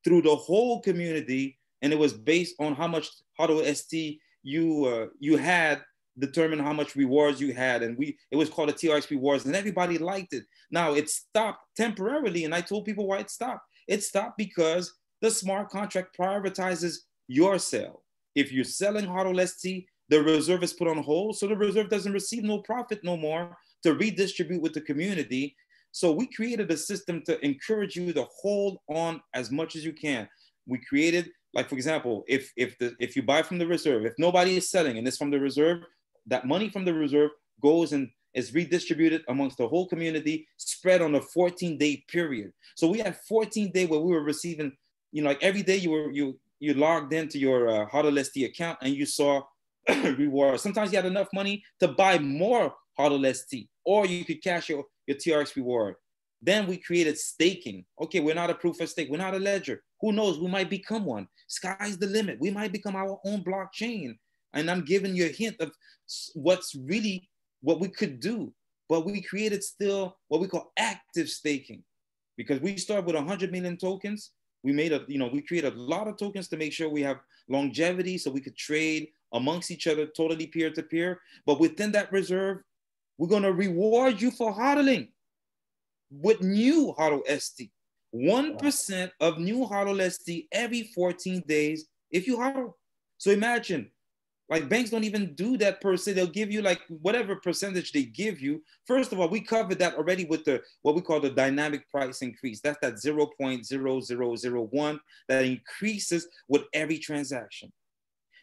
through the whole community. And it was based on how much Hodlst you had, determine how much rewards you had. And it was called the TRX rewards, and everybody liked it. Now it stopped temporarily. And I told people why it stopped. It stopped because the smart contract prioritizes your sale. If you're selling Hodlst, the reserve is put on hold. So the reserve doesn't receive no profit no more to redistribute with the community. So we created a system to encourage you to hold on as much as you can. We created like for example, if you buy from the reserve, if nobody is selling and it's from the reserve, that money from the reserve goes and is redistributed amongst the whole community, spread on a 14-day period. So we had 14 days where we were receiving, like every day you logged into your Hodlst account and you saw rewards. Sometimes you had enough money to buy more Hodlst, or you could cash your TRX reward. Then we created staking. Okay, we're not a proof of stake. We're not a ledger. Who knows? We might become one. Sky's the limit. We might become our own blockchain. And I'm giving you a hint of what's really what we could do. But we created still what we call active staking, because we started with 100 million tokens. We created a lot of tokens to make sure we have longevity so we could trade amongst each other totally peer-to-peer. But within that reserve, we're going to reward you for hodling with new Hodlst. 1% of new Hodlst every 14 days if you hodl. So imagine, like banks don't even do that per se. They'll give you like whatever percentage they give you. First of all, we covered that already with what we call the dynamic price increase. That's that 0.0001 that increases with every transaction.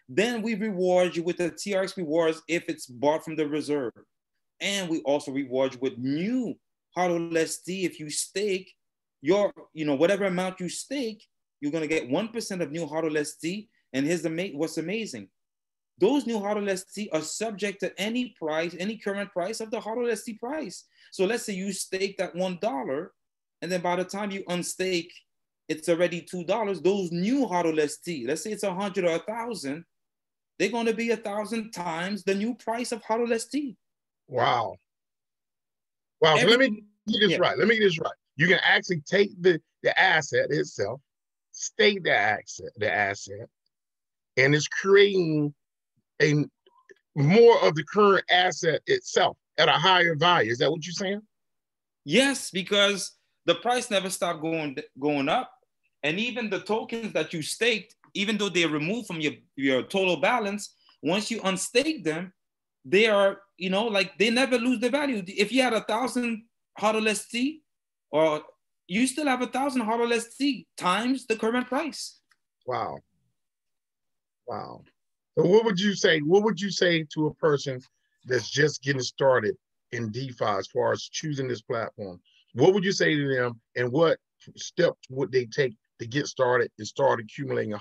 Then we reward you with the TRX rewards if it's bought from the reserve. And we also reward you with new Hodlst. If you stake your, whatever amount you stake, you're going to get 1% of new Hodlst. And here's what's amazing. Those new Hodlst are subject to any price, any current price of the Hodlst price. So let's say you stake that $1, and then by the time you unstake, it's already $2. Those new Hodlst, let's say it's 100 or 1,000, they're going to be 1,000 times the new price of Hodlst. Wow. Wow. So let me get this right. Let me get this right. You can actually take the asset itself, stake the asset, and it's creating more of the current asset itself at a higher value. Is that what you're saying? Yes, because the price never stopped going up. And even the tokens that you staked, even though they're removed from your total balance, once you unstake them, they are, they never lose their value. If you had 1,000 Hodlst, or you still have 1,000 Hodlst times the current price. Wow. Wow. So what would you say? What would you say to a person that's just getting started in DeFi as far as choosing this platform? What would you say to them, and what steps would they take to get started and start accumulating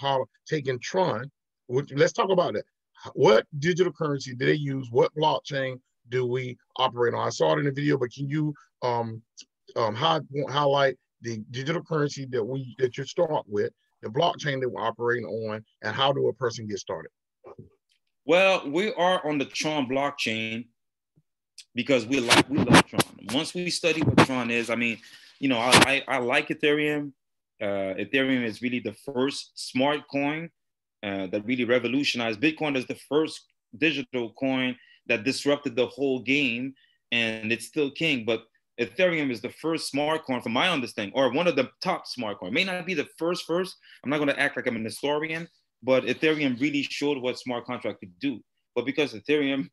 taking Tron? Let's talk about that. What digital currency do they use? What blockchain do we operate on? I saw it in the video, but can you highlight the digital currency that you start with, the blockchain that we're operating on, and how do a person get started? Well, we are on the Tron blockchain because we love Tron. Once we study what Tron is, I like Ethereum. Ethereum is really the first smart coin that really revolutionized. Bitcoin is the first digital coin that disrupted the whole game, and it's still king. But Ethereum is the first smart coin, from my understanding, or one of the top smart coins. May not be the first. I'm not going to act like I'm an historian, but Ethereum really showed what smart contract could do. But because Ethereum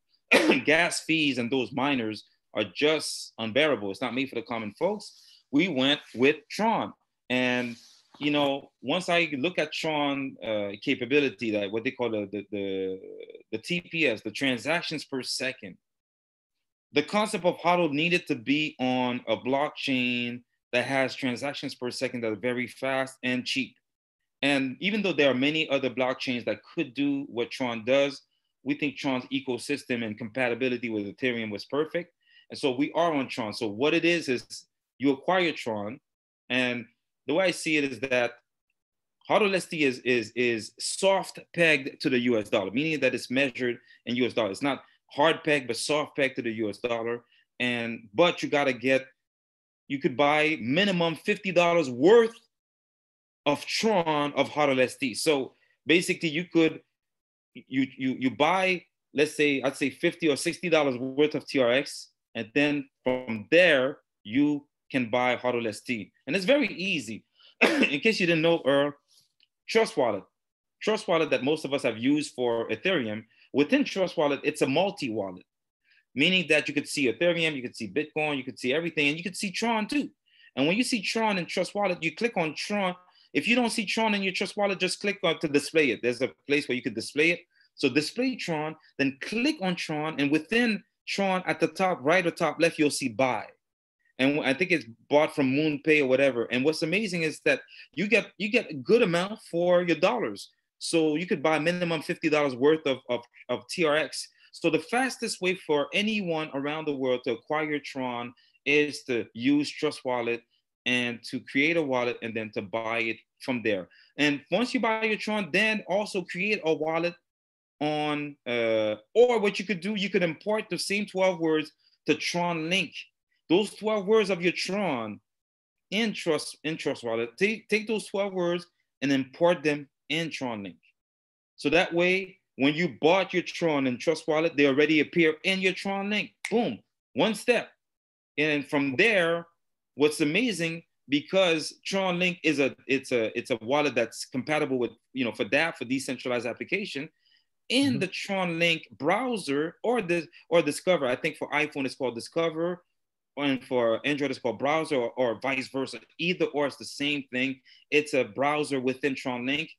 gas fees and those miners are just unbearable, it's not made for the common folks, we went with Tron. And once I look at Tron capability, like what they call the TPS, the transactions per second, the concept of HODL needed to be on a blockchain that has transactions per second that are very fast and cheap. And even though there are many other blockchains that could do what Tron does, we think Tron's ecosystem and compatibility with Ethereum was perfect. And so we are on Tron. So what it is you acquire Tron, and the way I see it is that Hodlst is soft pegged to the US dollar, meaning that it's measured in US dollar. It's not hard pegged, but soft pegged to the US dollar. But you could buy minimum $50 worth of Tron of Hodlst. So basically you buy, let's say, I'd say $50 or $60 worth of TRX. And then from there, you can buy Hodlst. And it's very easy. In case you didn't know, Earl, Trust Wallet that most of us have used for Ethereum, within Trust Wallet, it's a multi-wallet, meaning that you could see Ethereum, you could see Bitcoin, you could see everything, and you could see Tron too. And when you see Tron in Trust Wallet, you click on Tron, If you don't see Tron in your Trust Wallet, just click on to display it. There's a place where you can display it. So display Tron, then click on Tron, and within Tron at the top right or top left, you'll see buy. And I think it's bought from MoonPay or whatever. And what's amazing is that you get a good amount for your dollars. So you could buy minimum $50 worth of TRX. So the fastest way for anyone around the world to acquire Tron is to use Trust Wallet and to create a wallet and then to buy it from there. And once you buy your Tron, then also create a wallet on, or what you could do, you could import the same 12 words to Tron Link. Those 12 words of your Tron in Trust Wallet, take those 12 words and import them in Tron Link. So that way, when you bought your Tron in Trust Wallet, they already appear in your Tron Link. Boom, one step. And from there, what's amazing, because Tron Link is a wallet that's compatible with, for DApp, for decentralized application. In the Tron Link browser or Discover, I think for iPhone it's called Discover, and for Android it's called Browser, or vice versa. Either or, it's the same thing. It's a browser within Tron Link.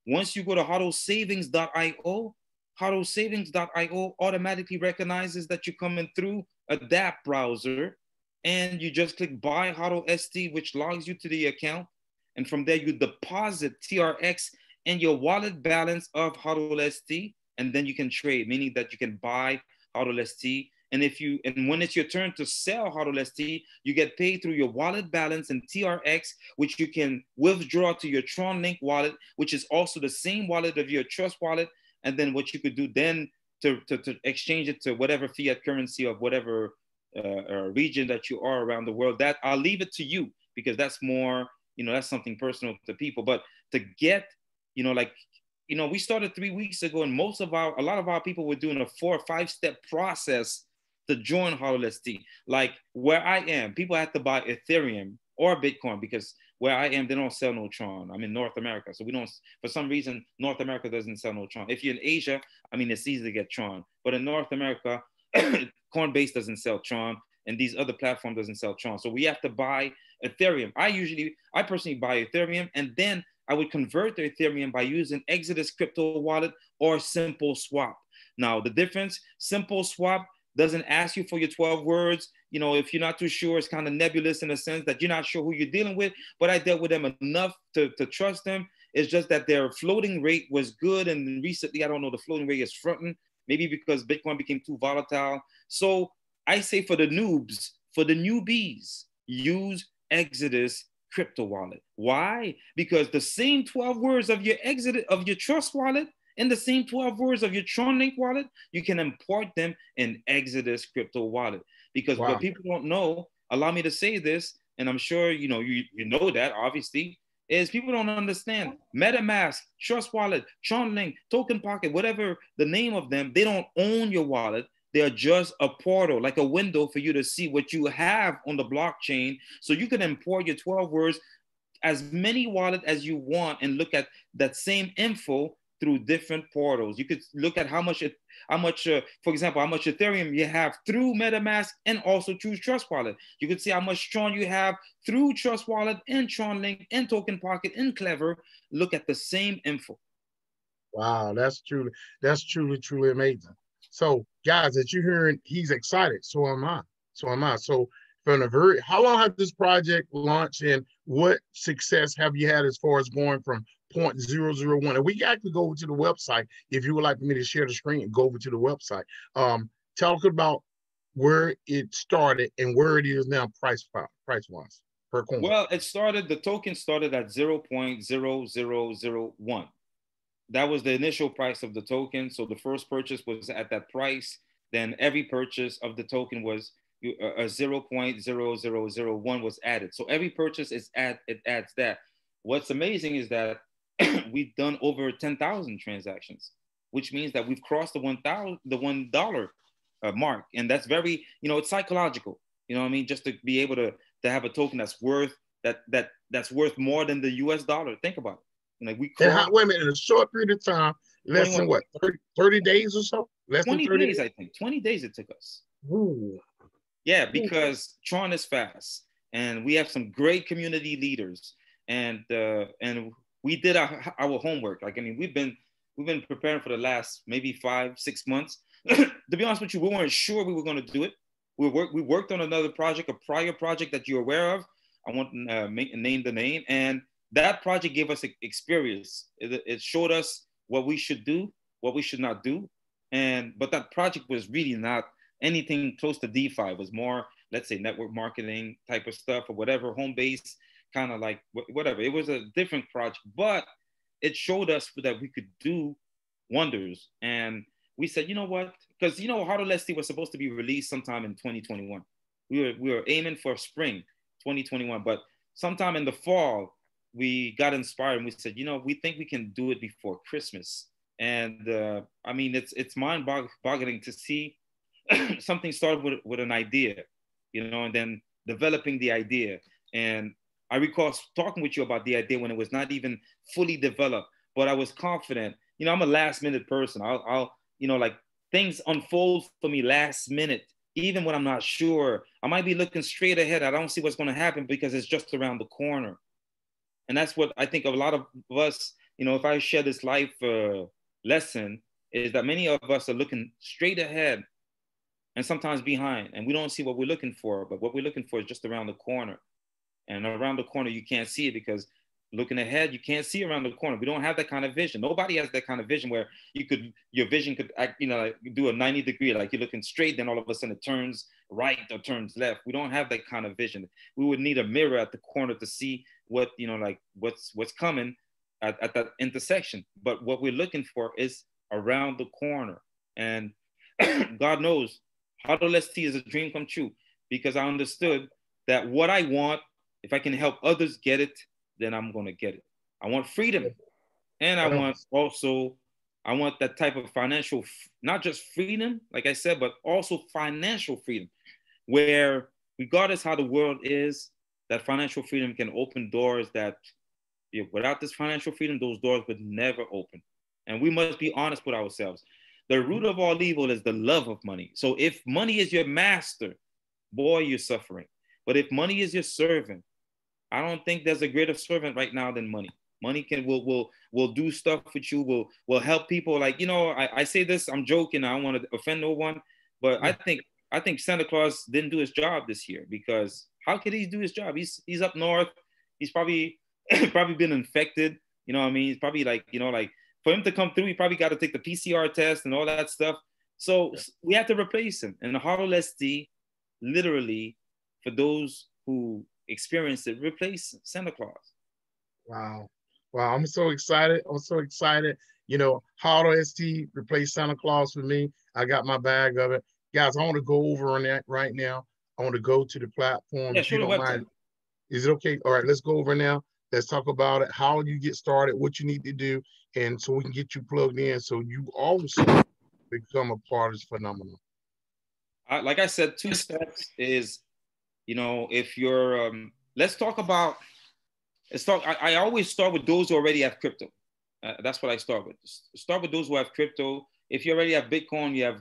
Once you go to hodlstsavings.io, hodlstsavings.io automatically recognizes that you're coming through a DApp browser, and you just click buy HODLST, which logs you to the account. And from there, you deposit TRX and your wallet balance of HODLST, and then you can trade, meaning that you can buy HODLST. And when it's your turn to sell HODLST, you get paid through your wallet balance and TRX, which you can withdraw to your Tron Link wallet, which is also the same wallet of your Trust Wallet. And then what you could do then to exchange it to whatever fiat currency of whatever region that you are around the world. That I'll leave it to you, because that's more, that's something personal to people. But to get, we started 3 weeks ago, and a lot of our people were doing a 4 or 5 step process to join HODLST. Like where I am, people have to buy Ethereum or Bitcoin, because where I am, they don't sell no Tron. I'm in North America. So we don't, for some reason, North America doesn't sell no Tron. If you're in Asia, it's easy to get Tron. But in North America, Coinbase doesn't sell Tron, and these other platforms doesn't sell Tron. So we have to buy Ethereum. I personally buy Ethereum, and then I would convert the Ethereum by using Exodus Crypto Wallet or Simple Swap. Now, the difference, Simple Swap doesn't ask you for your 12 words. If you're not too sure, it's kind of nebulous in a sense that you're not sure who you're dealing with, but I dealt with them enough to trust them. It's just that their floating rate was good, and recently, I don't know, the floating rate is fronting, maybe because Bitcoin became too volatile. So I say for the noobs, for the newbies, use Exodus Crypto Wallet. Why? Because the same 12 words of your Trust Wallet and the same 12 words of your Tron Link wallet, you can import them in Exodus Crypto Wallet. Because what people don't know, allow me to say this, and I'm sure you know that obviously, is people don't understand MetaMask, Trust Wallet, Tron Link, Token Pocket, whatever the name of them, they don't own your wallet. They are just a portal, like a window for you to see what you have on the blockchain. So you can import your 12 words, as many wallets as you want, and look at that same info through different portals. You could look at how much, for example, how much Ethereum you have through MetaMask and also through Trust Wallet. You could see how much Tron you have through Trust Wallet and Tron Link and Token Pocket and Clever. Look at the same info. Wow, that's truly amazing. So, guys, as you're hearing, he's excited. So am I. So, how long has this project launched, and what success have you had as far as going from 0.001? And we got to go over to the website. If you would like for me to share the screen and go over to the website, talk about where it started and where it is now price-wise per coin. Well, the token started at 0.0001. That was the initial price of the token. So the first purchase was at that price. Then every purchase of the token was 0.0001 was added. So every purchase it adds that. What's amazing is that we've done over 10,000 transactions, which means that we've crossed the $1 mark. And that's very, it's psychological, just to be able to have a token that's worth that's worth more than the US dollar. Think about it. Like wait a minute, in a short period of time, less than what, 30 days or so? Less 20 than 30 days, I think. 20 days it took us. Ooh. Yeah, because Tron is fast, and we have some great community leaders. and we did our homework. Like, I mean, we've been preparing for the last maybe 5-6 months. To be honest with you, we weren't sure we were going to do it. We worked on another project, a prior project that you're aware of. I won't name the name. And that project gave us experience. It showed us what we should do, what we should not do. But that project was really not anything close to DeFi. It was more, let's say, network marketing type of stuff or whatever, home base, kind of like whatever. It was a different project, but it showed us that we could do wonders. And we said, you know what? Because, you know, Hodlst was supposed to be released sometime in 2021. We were aiming for spring 2021, but sometime in the fall, we got inspired and we said, you know, we think we can do it before Christmas. And I mean, it's mind-boggling to see something started with an idea, you know, and then developing the idea. And I recall talking with you about the idea when it was not even fully developed, but I was confident. You know, I'm a last minute person. I'll you know, like, things unfold for me last minute, even when I'm not sure. I might be looking straight ahead. I don't see what's going to happen because it's just around the corner. And that's what I think a lot of us, you know, if I share this life lesson, is that many of us are looking straight ahead and sometimes behind, and we don't see what we're looking for. But what we're looking for is just around the corner. And around the corner, you can't see it because looking ahead, you can't see around the corner. We don't have that kind of vision. Nobody has that kind of vision where your vision could act, you know, like do a 90 degree, like you're looking straight, then all of a sudden it turns right or turns left. We don't have that kind of vision. We would need a mirror at the corner to see what, you know, like what's coming at that intersection. But what we're looking for is around the corner. And God knows, Hodlst is a dream come true, because I understood that what I want, if I can help others get it, then I'm going to get it. I want freedom. And I want that type of financial, not just freedom, like I said, but also financial freedom, where regardless how the world is, that financial freedom can open doors that, you know, without this financial freedom, those doors would never open. And we must be honest with ourselves. The root of all evil is the love of money. So if money is your master, boy, you're suffering. But if money is your servant, I don't think there's a greater servant right now than money. Money will do stuff with you, will help people. Like, you know, I say this, I'm joking, I don't want to offend no one, but yeah. I think Santa Claus didn't do his job this year, because how could he do his job? He's up north. He's probably been infected. You know what I mean? He's probably like, you know, like for him to come through, he probably got to take the PCR test and all that stuff. So we have to replace him. And the Hodlst, literally, for those who experienced it, replace Santa Claus. Wow. I'm so excited. You know, Hodlst replaced Santa Claus for me. I got my bag of it. Guys, I want to go over on that right now. I want to go to the platform. Yeah, if you don't mind. Is it okay? All right, let's go over now. Let's talk about it. How you get started, what you need to do, and so we can get you plugged in so you also become a part of this phenomenon. Like I said, 2 steps is, you know, if you're, I always start with those who already have crypto. That's what I start with. Start with those who have crypto. If you already have Bitcoin, you have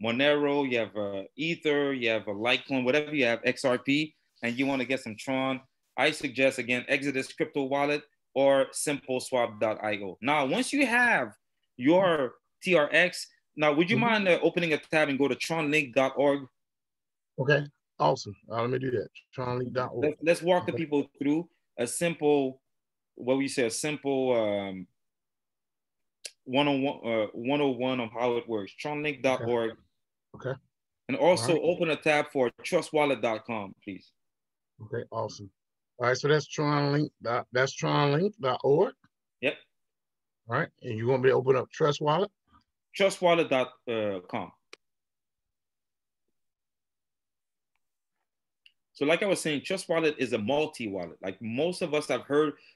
Monero, you have Ether, you have Litecoin, whatever you have, XRP, and you want to get some Tron, I suggest, again, Exodus Crypto Wallet or simpleswap.io. Now, once you have your TRX, now, would you mind opening a tab and go to tronlink.org? Okay, awesome. Let me do that. Tronlink.org. Let's walk the people through a simple, what we say, a simple 101 of how it works. Tronlink.org. Okay. And also open a tab for trustwallet.com, please. Okay, awesome. All right, so that's Tronlink. That's tronlink.org. Yep. All right, and you want me to open up Trust Wallet? Trustwallet.com. So like I was saying, Trust Wallet is a multi-wallet. Like most of us have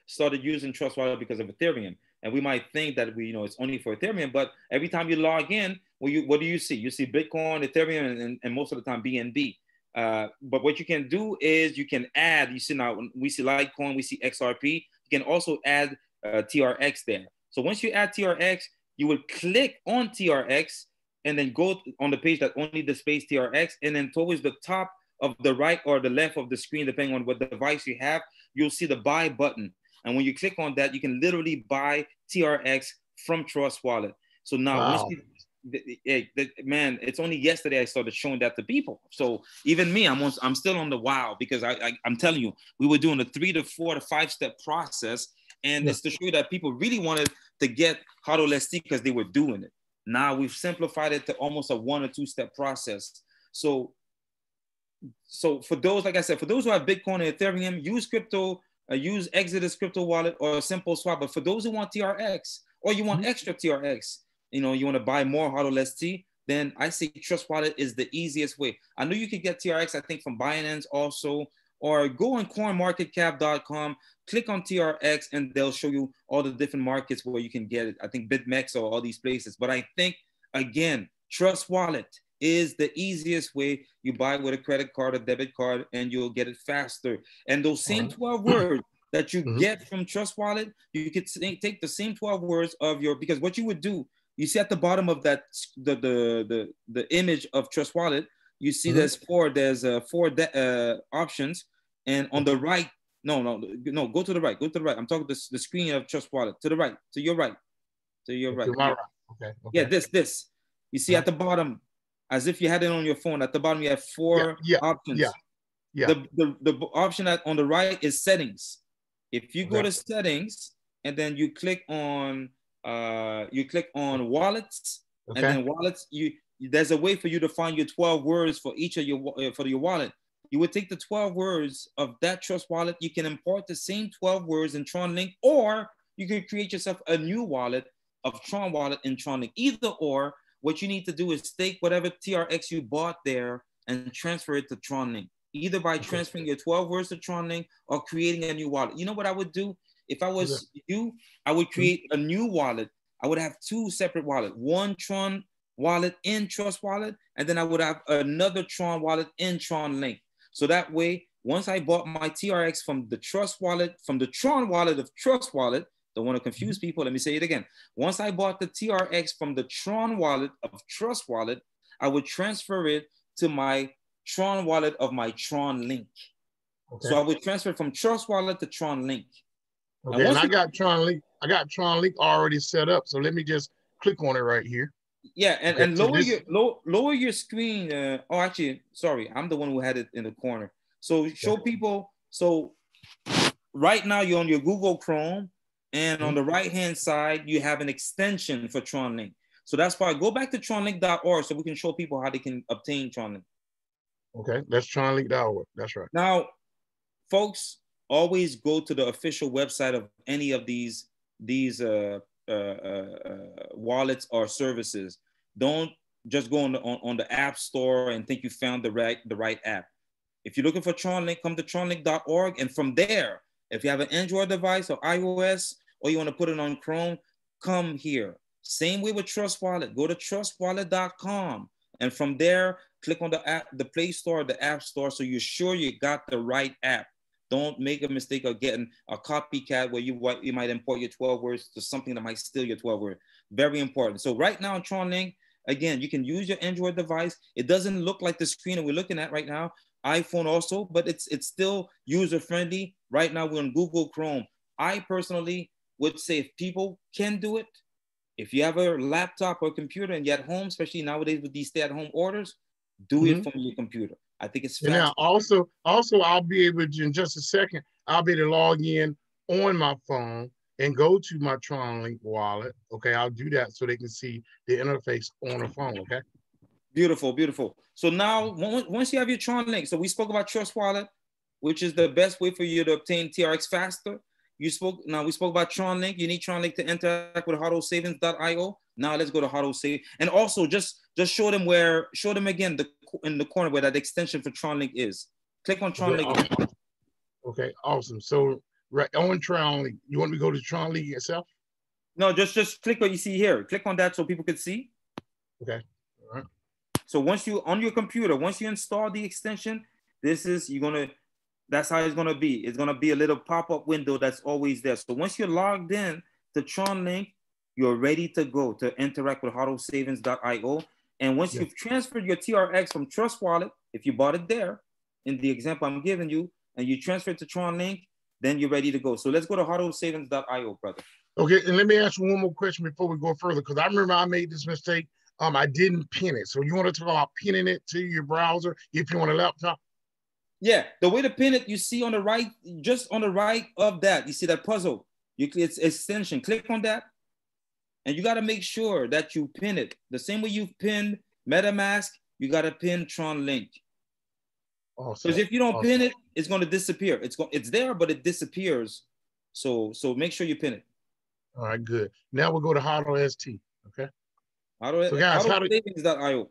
started using Trust Wallet because of Ethereum. And we might think that it's only for Ethereum, but every time you log in, what do you see? You see Bitcoin, Ethereum, and most of the time BNB. But what you can do is you can add, you see now, we see Litecoin, we see XRP. You can also add TRX there. So once you add TRX, you will click on TRX and then go on the page that only displays TRX, and then towards the top of the right or the left of the screen, depending on what device you have, you'll see the buy button. And when you click on that, you can literally buy TRX from Trust Wallet. So now, Wow. once you, man, it's only yesterday I started showing that to people. So even me, I'm still on the wow, because I'm telling you, we were doing a 3 to 4 to 5 step process, and it's to show you that people really wanted to get Hodlst because they were doing it. Now we've simplified it to almost a 1 or 2 step process. So for those, like I said, for those who have Bitcoin and Ethereum, use crypto, use Exodus crypto wallet or a simple swap. But for those who want TRX, or you want extra TRX, you know, you want to buy more Hodlst, then I say Trust Wallet is the easiest way. I know you can get TRX, I think, from Binance also, or go on coinmarketcap.com, click on TRX, and they'll show you all the different markets where you can get it. I think BitMEX or all these places. But I think, again, Trust Wallet is the easiest way. You buy with a credit card or debit card, and you'll get it faster. And those same 12 words that you get from Trust Wallet, you could take the same 12 words of your, because what you would do, you see at the bottom of that, the image of Trust Wallet, you see there's four options, and on the right, no, go to the right, I'm talking the screen of Trust Wallet, to the right, to your right. Okay. Yeah, this. You see at the bottom, as if you had it on your phone, at the bottom you have four options. The option on the right is settings. If you go to settings and then you click on wallets, and then wallets, there's a way for you to find your 12 words for each of your wallet. You would take the 12 words of that Trust Wallet. You can import the same 12 words in Tron Link, or you can create yourself a new wallet of Tron Wallet in Tron Link. Either or, what you need to do is take whatever TRX you bought there and transfer it to Tron Link, either by transferring your 12 words to Tron Link or creating a new wallet. You know what I would do? If I was you, I would create a new wallet. I would have 2 separate wallets, one Tron wallet in Trust Wallet, and then I would have another Tron wallet in Tron Link. So that way, once I bought my TRX from the Trust Wallet, from the Tron wallet of Trust Wallet, don't want to confuse people, let me say it again. Once I bought the TRX from the Tron wallet of Trust Wallet, I would transfer it to my Tron wallet of my Tron Link. So I would transfer from Trust Wallet to Tron Link. Okay, and I got Tron Link. I got Tron Link already set up. So let me just click on it right here. Yeah, and lower your screen. Oh, actually, sorry, I'm the one who had it in the corner. So show people. So right now you're on your Google Chrome, and on the right-hand side, you have an extension for Tron Link. So that's why go back to tronlink.org so we can show people how they can obtain Tron Link. Okay, that's tronlink.org. That's right. Now, folks, always go to the official website of any of these wallets or services. Don't just go on the app store and think you found the right app. If you're looking for Tron Link, come to tronlink.org, and from there, if you have an Android device or iOS, or you want to put it on Chrome, come here. Same way with Trust Wallet. Go to trustwallet.com, and from there, click on the app, the Play Store, the App Store, so you're sure you got the right app. Don't make a mistake of getting a copycat where you might import your 12 words to something that might steal your 12 words. Very important. So right now in Tron Link, again, you can use your Android device. It doesn't look like the screen that we're looking at right now. iPhone also, but it's still user-friendly. Right now we're on Google Chrome. I personally would say if people can do it, if you have a laptop or computer and you're at home, especially nowadays with these stay-at-home orders, do it from your computer. I think it's fast. Now, also, I'll be able to, in just a second, I'll be able to log in on my phone and go to my Tron Link wallet. Okay, I'll do that so they can see the interface on the phone. Okay. Beautiful, beautiful. So now, once you have your Tron Link, so we spoke about Trust Wallet, which is the best way for you to obtain TRX faster. We spoke about Tron Link. You need Tron Link to interact with hodlstsavings.io. Now let's go to Hodlst Savings. And also just show them again in the corner where that extension for Tron Link is. Click on Tron Link. Awesome. Okay, awesome. So right on Tron Link, you want me to go to Tron Link itself? No, just click what you see here. Click on that so people can see. Okay. All right. So once you on your computer, once you install the extension, that's how it's gonna be. It's gonna be a little pop-up window that's always there. So once you're logged in to Tron Link, you're ready to go to interact with hodlstsavings.io. And once you've transferred your TRX from Trust Wallet, if you bought it there, in the example I'm giving you, and you transfer it to Tron Link, then you're ready to go. So let's go to hodlstsavings.io, brother. Okay, and let me ask you one more question before we go further, because I remember I made this mistake. I didn't pin it. So you want to talk about pinning it to your browser if you want a laptop? Yeah, the way to pin it, you see on the right, just on the right of that, you see that puzzle. It's extension. Click on that, and you got to make sure that you pin it the same way you've pinned MetaMask. You got to pin Tron Link. Awesome. Because if you don't pin it, it's going to disappear. It's there, but it disappears. So make sure you pin it. All right, good. Now we'll go to Hodlst. Okay. Hodlstsavings.io.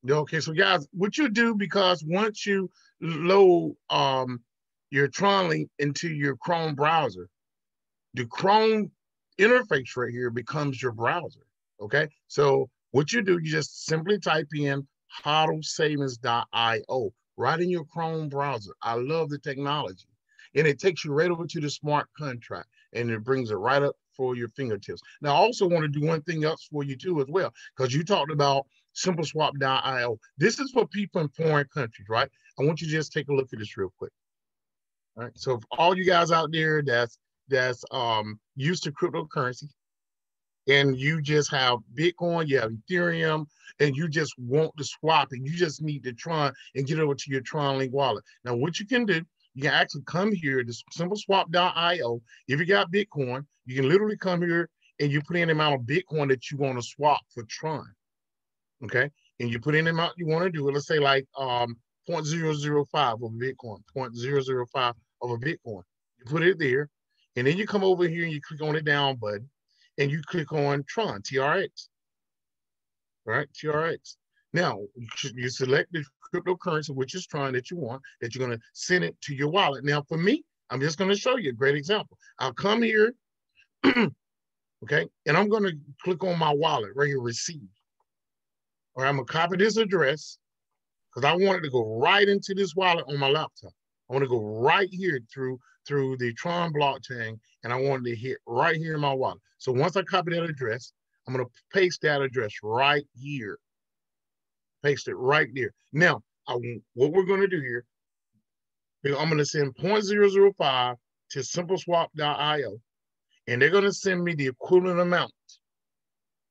Okay, so guys, what you do, because once you load your Tron link into your Chrome browser, the Chrome interface right here becomes your browser. Okay, so what you do, you just simply type in hodlstsavings.io right in your Chrome browser. I love the technology, and it takes you right over to the smart contract, and it brings it right up for your fingertips. Now, I also want to do one thing else for you too as well, because you talked about simpleswap.io. This is for people in foreign countries, right? I want you to just take a look at this real quick. All right. So for all you guys out there that's used to cryptocurrency, and you just have Bitcoin, you have Ethereum, and you just want to swap it, you just need the Tron and get over to your Tron Link wallet. Now, what you can do, you can actually come here to simpleswap.io. If you got Bitcoin, you can literally come here and you put in the amount of Bitcoin that you want to swap for Tron. Okay, and you put in the amount you want to do it. Let's say like 0.005 of a Bitcoin, 0.005 of a Bitcoin. You put it there, and then you come over here and you click on the down button, and you click on Tron, TRX. Right, TRX. Now you select the cryptocurrency, which is Tron, that you want, that you're going to send it to your wallet. Now for me, I'm just going to show you a great example. I'll come here, okay, and I'm going to click on my wallet right here, receive. Or I'm gonna copy this address because I want it to go right into this wallet on my laptop. I want to go right here through the Tron blockchain, and I want it to hit right here in my wallet. So once I copy that address, I'm gonna paste that address right here. Paste it right there. Now, what we're gonna do here, I'm gonna send 0.005 to simpleswap.io, and they're gonna send me the equivalent amount,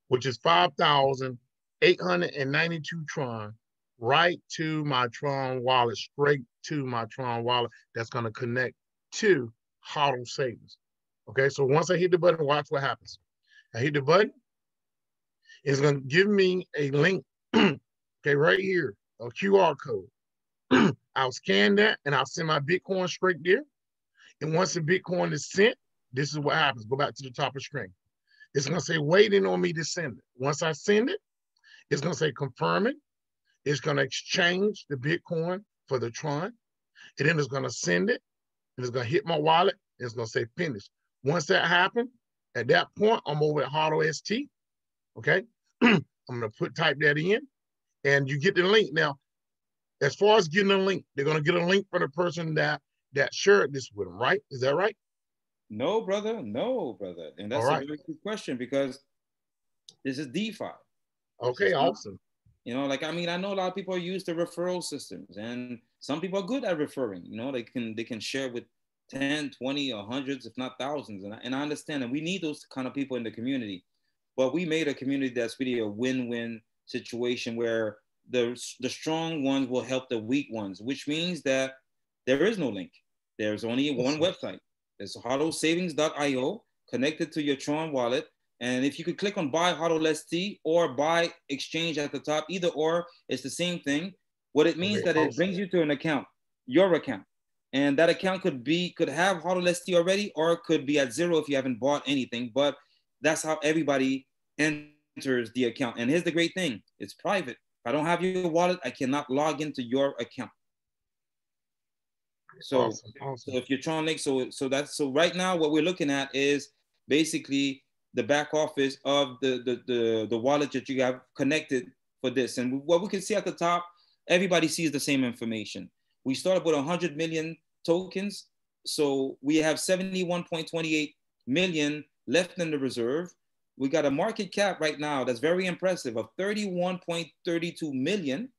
which is 5,892 Tron, right to my Tron wallet, straight to my Tron wallet that's going to connect to Hodlst Savings. Okay, so once I hit the button, watch what happens. I hit the button, it's going to give me a link, okay, right here, a QR code. I'll scan that and I'll send my Bitcoin straight there. And once the Bitcoin is sent, this is what happens. Go back to the top of the screen. It's going to say waiting on me to send it. Once I send it, it's going to say confirm it. It's going to exchange the Bitcoin for the Tron. And then it's going to send it. And it's going to hit my wallet. And it's going to say finish. Once that happens, at that point, I'm over at Hodlst. Okay. I'm going to type that in. And you get the link. Now, as far as getting a link, they're going to get a link for the person that shared this with them, right? Is that right? No, brother. No, brother. And that's a very good question, because this is DeFi. Okay, awesome. You know, like, I mean, I know a lot of people use the referral systems, and some people are good at referring. You know, they can share with 10, 20, or hundreds, if not thousands. And I understand, and we need those kind of people in the community. But we made a community that's really a win-win situation where the strong ones will help the weak ones, which means that there is no link. There's only one website. It's hodlstsavings.io, connected to your Tron wallet. And if you could click on buy Hodlst or buy exchange at the top, either or, it's the same thing. What it means that it brings you to an account, your account. And that account could have Hodlst already, or it could be at zero if you haven't bought anything. But that's how everybody enters the account. And here's the great thing. It's private. If I don't have your wallet, I cannot log into your account. So, awesome. So if you're Tron Link, so right now what we're looking at is basically the back office of the wallet that you have connected for this. And what we can see at the top, everybody sees the same information. We started with 100 million tokens. So we have 71.28 million left in the reserve. We got a market cap right now that's very impressive of 31.32 million.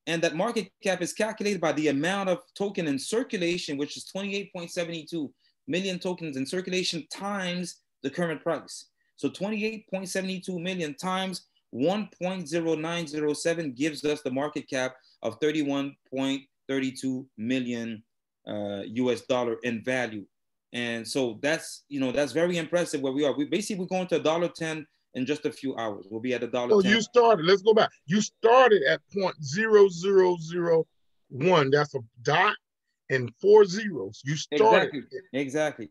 And that market cap is calculated by the amount of token in circulation, which is 28.72 million tokens in circulation times the current price. So 28.72 million times 1.0907 gives us the market cap of 31.32 million US dollar in value. And so that's, that's very impressive where we are. We're going to $1.10 in just a few hours. We'll be at $1.10. So you started, let's go back. You started at 0.0001. That's a dot and 4 zeros. You started. Exactly.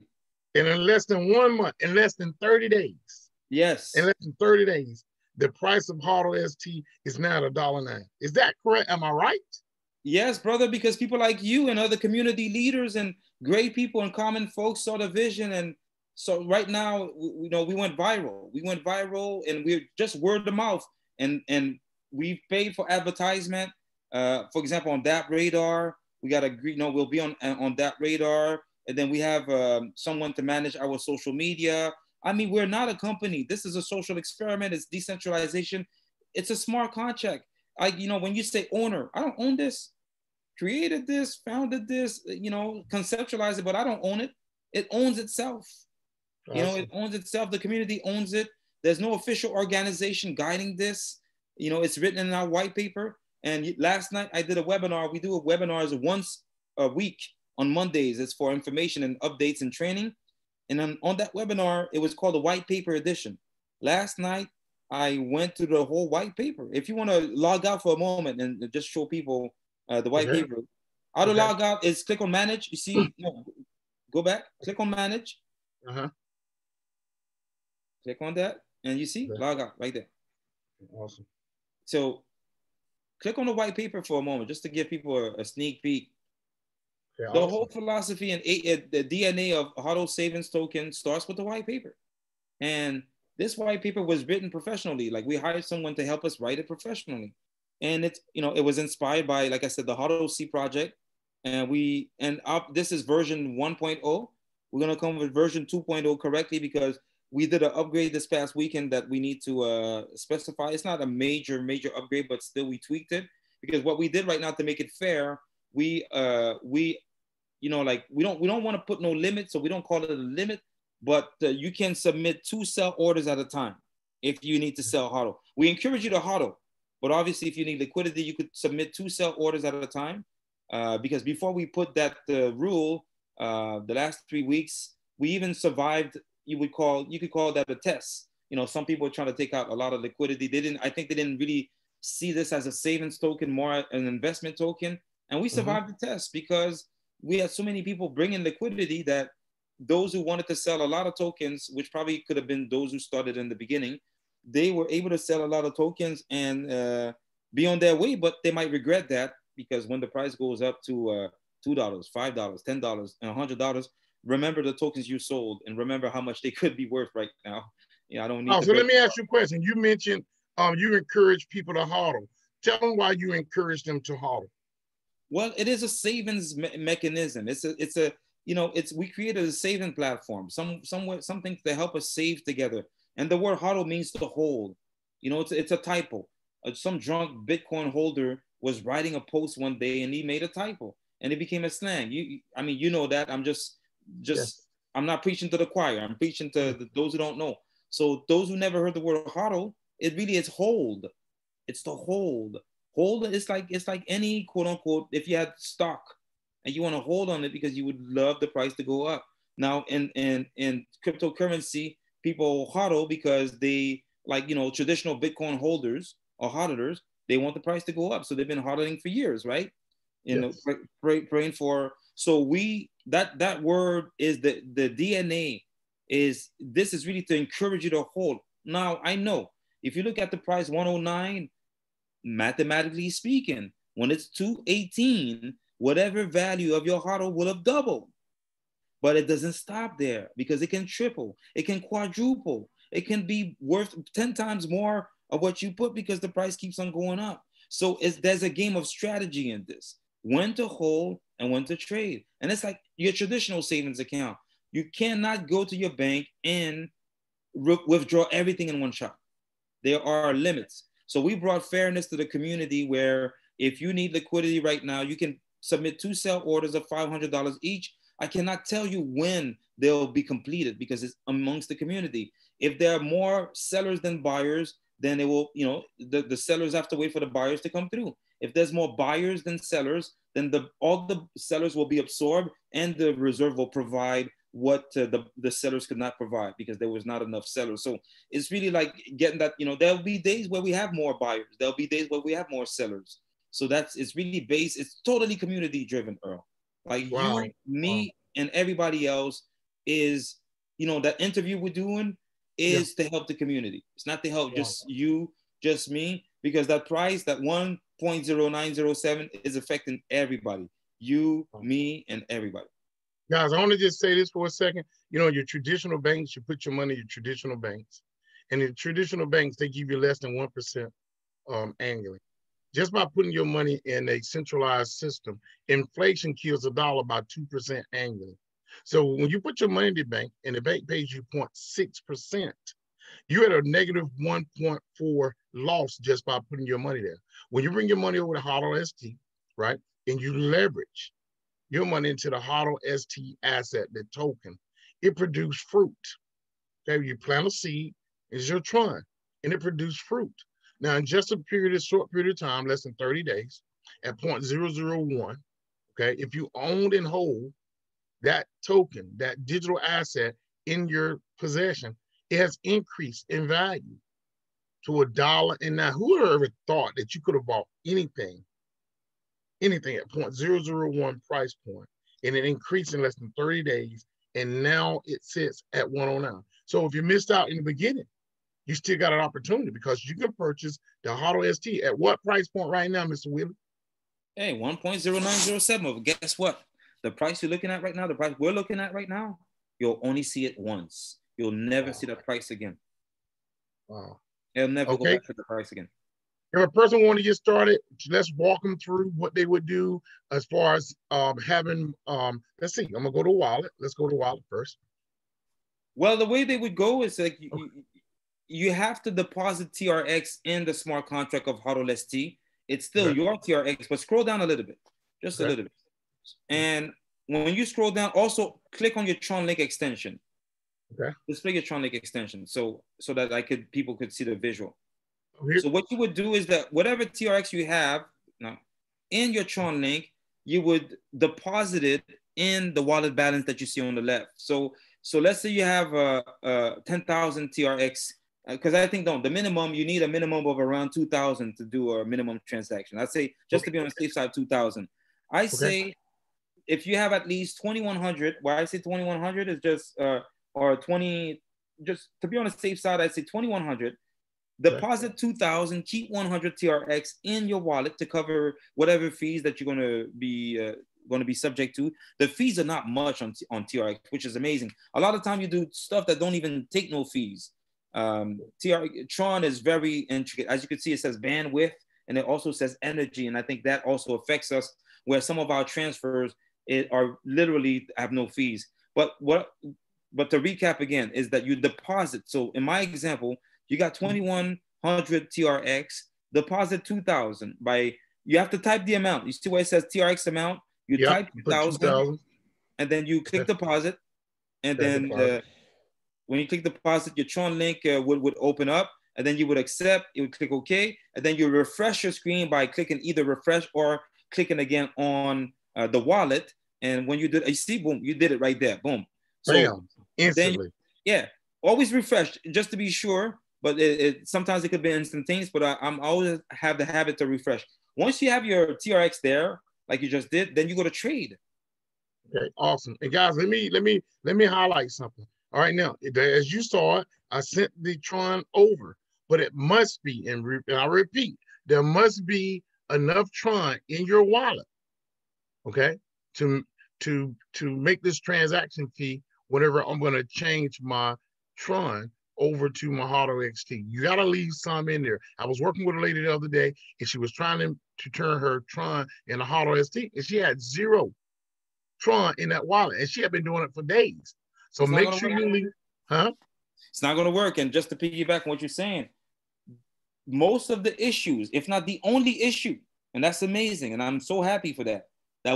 And in less than 1 month, in less than 30 days. Yes. In less than 30 days, the price of Hodlst ST is now at $1.09. Is that correct? Am I right? Yes, brother, because people like you and other community leaders and great people and common folks saw the vision. And so right now, we went viral. We went viral and we're just word of mouth. And we've paid for advertisement. For example, on that radar, we got to, we'll be on that radar. And then we have someone to manage our social media. I mean, we're not a company. This is a social experiment. It's decentralization. It's a smart contract. When you say owner, I don't own this. Created this, founded this, conceptualized it, but I don't own it. It owns itself. Awesome. It owns itself. The community owns it. There's no official organization guiding this. It's written in our white paper. And last night I did a webinar. We do webinars once a week on Mondays. It's for information and updates and training. And then on that webinar, it was called the white paper edition. Last night, I went through the whole white paper. If you want to log out for a moment and just show people the white paper, how to log out is click on manage. You see, go back, click on manage. Click on that and you see log out right there. Awesome. So click on the white paper for a moment just to give people a sneak peek. The awesome. Whole philosophy and the DNA of Hodlst Savings Token starts with the white paper. And this white paper was written professionally. Like we hired someone to help us write it professionally. And it's, it was inspired by, like I said, the Hodlst project. And this is version 1.0. We're going to come with version 2.0 correctly because we did an upgrade this past weekend that we need to specify. It's not a major upgrade, but still we tweaked it because what we did right now to make it fair, we don't want to put no limit, so we don't call it a limit, but you can submit 2 sell orders at a time if you need to sell HODL. We encourage you to HODL, but obviously if you need liquidity, you could submit 2 sell orders at a time because before we put that rule, the last 3 weeks, we even survived. You could call that a test. Some people are trying to take out a lot of liquidity. I think they didn't really see this as a savings token, more an investment token. And we survived the test because we had so many people bring in liquidity that those who wanted to sell a lot of tokens, which probably could have been those who started in the beginning, they were able to sell a lot of tokens and be on their way, but they might regret that because when the price goes up to $2, $5, $10, and $100, remember the tokens you sold and remember how much they could be worth right now. I don't need so let me ask you a question. You mentioned you encourage people to HODL. Tell them why you encourage them to HODL. Well, it is a savings mechanism. We created a saving platform, something to help us save together. And the word HODL means to hold. It's a typo. Some drunk Bitcoin holder was writing a post one day and he made a typo and it became a slang. You know that. I'm just yes. I'm not preaching to the choir. I'm preaching to those who don't know. So those who never heard the word HODL, it really is hold. It's to hold. Hold, it's like any quote unquote, if you had stock and you want to hold on it because you would love the price to go up. Now in cryptocurrency, people HODL because they traditional Bitcoin holders or hodlers, they want the price to go up. So they've been hodling for years, right? Praying for. So that word is the DNA is, this is really to encourage you to hold. Now I know if you look at the price 109, mathematically speaking, when it's 218, whatever value of your HODL will have doubled. But it doesn't stop there because it can triple, it can quadruple, it can be worth 10 times more of what you put because the price keeps on going up. So there's a game of strategy in this, when to hold and when to trade. And it's like your traditional savings account. You cannot go to your bank and withdraw everything in one shot. There are limits. So we brought fairness to the community where if you need liquidity right now, you can submit 2 sell orders of $500 each. I cannot tell you when they'll be completed because it's amongst the community. If there are more sellers than buyers, then it will, you know, the sellers have to wait for the buyers to come through. If there's more buyers than sellers, then all the sellers will be absorbed and the reserve will provide what the sellers could not provide because there was not enough sellers. So it's really like getting that, you know, there'll be days where we have more buyers. There'll be days where we have more sellers. So it's really based, it's totally community driven, Earl. Like you, me, and everybody else is, you know, that interview we're doing is to help the community. It's not to help just you, just me, because that price, that 1.0907 is affecting everybody. You, me, and everybody. Guys, I want to just say this for a second. You know, your traditional banks, you put your money in your traditional banks. And in traditional banks, they give you less than 1% annually. Just by putting your money in a centralized system, inflation kills the dollar by 2% annually. So when you put your money in the bank and the bank pays you 0.6%, you're at a negative 1.4 loss just by putting your money there. When you bring your money over to Hodlst, right, and you leverage your money into the Hodlst asset, the token, it produces fruit. Okay, you plant a seed, it's your Tron, and it produces fruit. Now, in just a short period of time, less than 30 days, at 0.001, okay, if you owned and hold that token, that digital asset in your possession, it has increased in value to $1. And now, who would have ever thought that you could have bought anything at 0.001 price point, and it increased in less than 30 days, and now it sits at 109. So if you missed out in the beginning, you still got an opportunity because you can purchase the Hodlst at what price point right now, Mr. Willie? Hey, 1.0907. Guess what? The price you're looking at right now, the price we're looking at right now, you'll only see it once. You'll never see that price again. Wow. It'll never go back to the price again. If a person want to get started, let's walk them through what they would do as far as having, let's see, I'm gonna go to wallet. Let's go to wallet first. Well, the way they would go is like you have to deposit TRX in the smart contract of Hodlst. It's still your TRX, but scroll down a little bit, just a little bit. And when you scroll down, also click on your Tron link extension. Okay. Display your Tron link extension so that people could see the visual. So what you would do is that whatever TRX you have now in your Tron link, you would deposit it in the wallet balance that you see on the left. So let's say you have 10,000 TRX, because I think the minimum, you need a minimum of around 2,000 to do a minimum transaction. I'd say just to be on the safe side, 2,000. I say if you have at least 2,100, why I say 2,100 is just or 20, just to be on the safe side, I'd say 2,100. Deposit 2,000, keep 100 TRX in your wallet to cover whatever fees that you're going to be subject to. The fees are not much on TRX, which is amazing. A lot of time you do stuff that don't even take no fees. Tron is very intricate. As you can see, it says bandwidth and it also says energy. And I think that also affects us where some of our transfers are literally have no fees. But to recap again is that you deposit. So in my example, you got 2,100 TRX, deposit 2,000 you have to type the amount. You see where it says TRX amount? You type 2,000 and then you click deposit. And then when you click deposit, your Tron link would open up and then you would accept, you would click OK. And then you refresh your screen by clicking either refresh or clicking again on the wallet. And when you do it, you see, boom, you did it right there. Boom. So instantly. Always refresh just to be sure. But sometimes it could be instantaneous, but I'm always have the habit to refresh. Once you have your TRX there, like you just did, then you go to trade. Okay, awesome. And guys, let me highlight something. All right, now, as you saw it, I sent the Tron over, but it must be, and I repeat, there must be enough Tron in your wallet, okay, to make this transaction fee whenever I'm going to change my Tron over to my Hodlst. You got to leave some in there. I was working with a lady the other day, and she was trying to turn her Tron in a Hodlst, and she had 0 Tron in that wallet, and she had been doing it for days. So make sure you leave, It's not going to work. And just to piggyback on what you're saying, most of the issues, if not the only issue, and that's amazing, and I'm so happy for that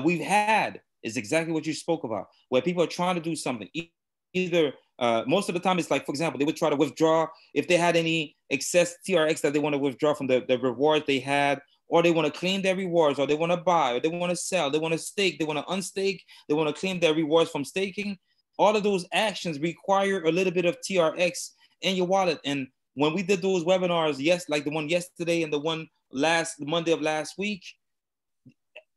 we've had is exactly what you spoke about, where people are trying to do something. Either most of the time it's like, for example, they would try to withdraw if they had any excess TRX that they want to withdraw from the rewards they had, or they want to claim their rewards, or they want to buy, or they want to sell, they want to stake, they want to unstake, they want to claim their rewards from staking. All of those actions require a little bit of TRX in your wallet. And when we did those webinars, yes, like the one yesterday and the one last Monday of last week,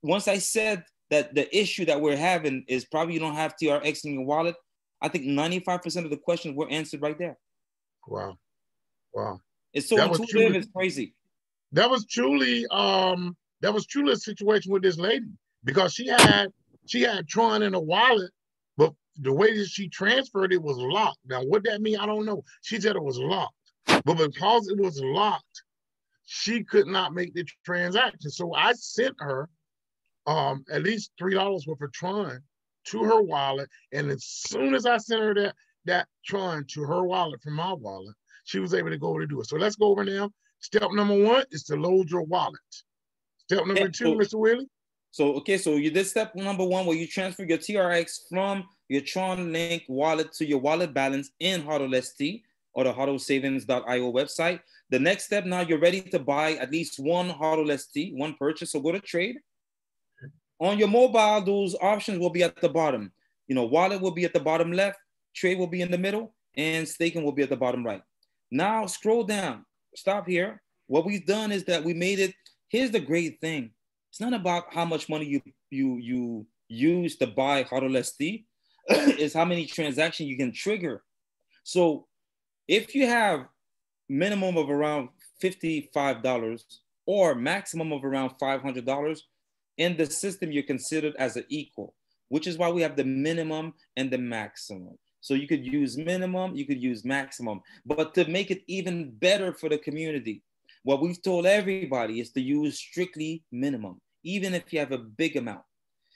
once I said that the issue that we're having is probably you don't have TRX in your wallet, I think 95% of the questions were answered right there. Wow. Wow. It's so intuitive, it's crazy. That was truly a situation with this lady, because she had Tron in a wallet, but the way that she transferred it was locked. Now, what that mean, I don't know. She said it was locked, but because it was locked, she could not make the transaction. So I sent her at least $3 worth of Tron to her wallet, and as soon as I sent her that Tron to her wallet from my wallet, she was able to go over to do it. So let's go over now. Step number 1 is to load your wallet. Step number 2, Mr. Willie. So you did step number 1 where you transfer your TRX from your Tron Link wallet to your wallet balance in Hodlst or the hodlstsavings.io website. The next step, now you're ready to buy at least one Hodlst, one purchase, so go to trade. On your mobile, those options will be at the bottom. Wallet will be at the bottom left, trade will be in the middle, and staking will be at the bottom right. Now scroll down, stop here. What we've done is that we made it, here's the great thing. It's not about how much money you use to buy Hodlst, it's how many transactions you can trigger. So if you have minimum of around $55 or maximum of around $500, in the system, you're considered as an equal, which is why we have the minimum and the maximum. So you could use minimum, you could use maximum, but to make it even better for the community, what we've told everybody is to use strictly minimum, even if you have a big amount.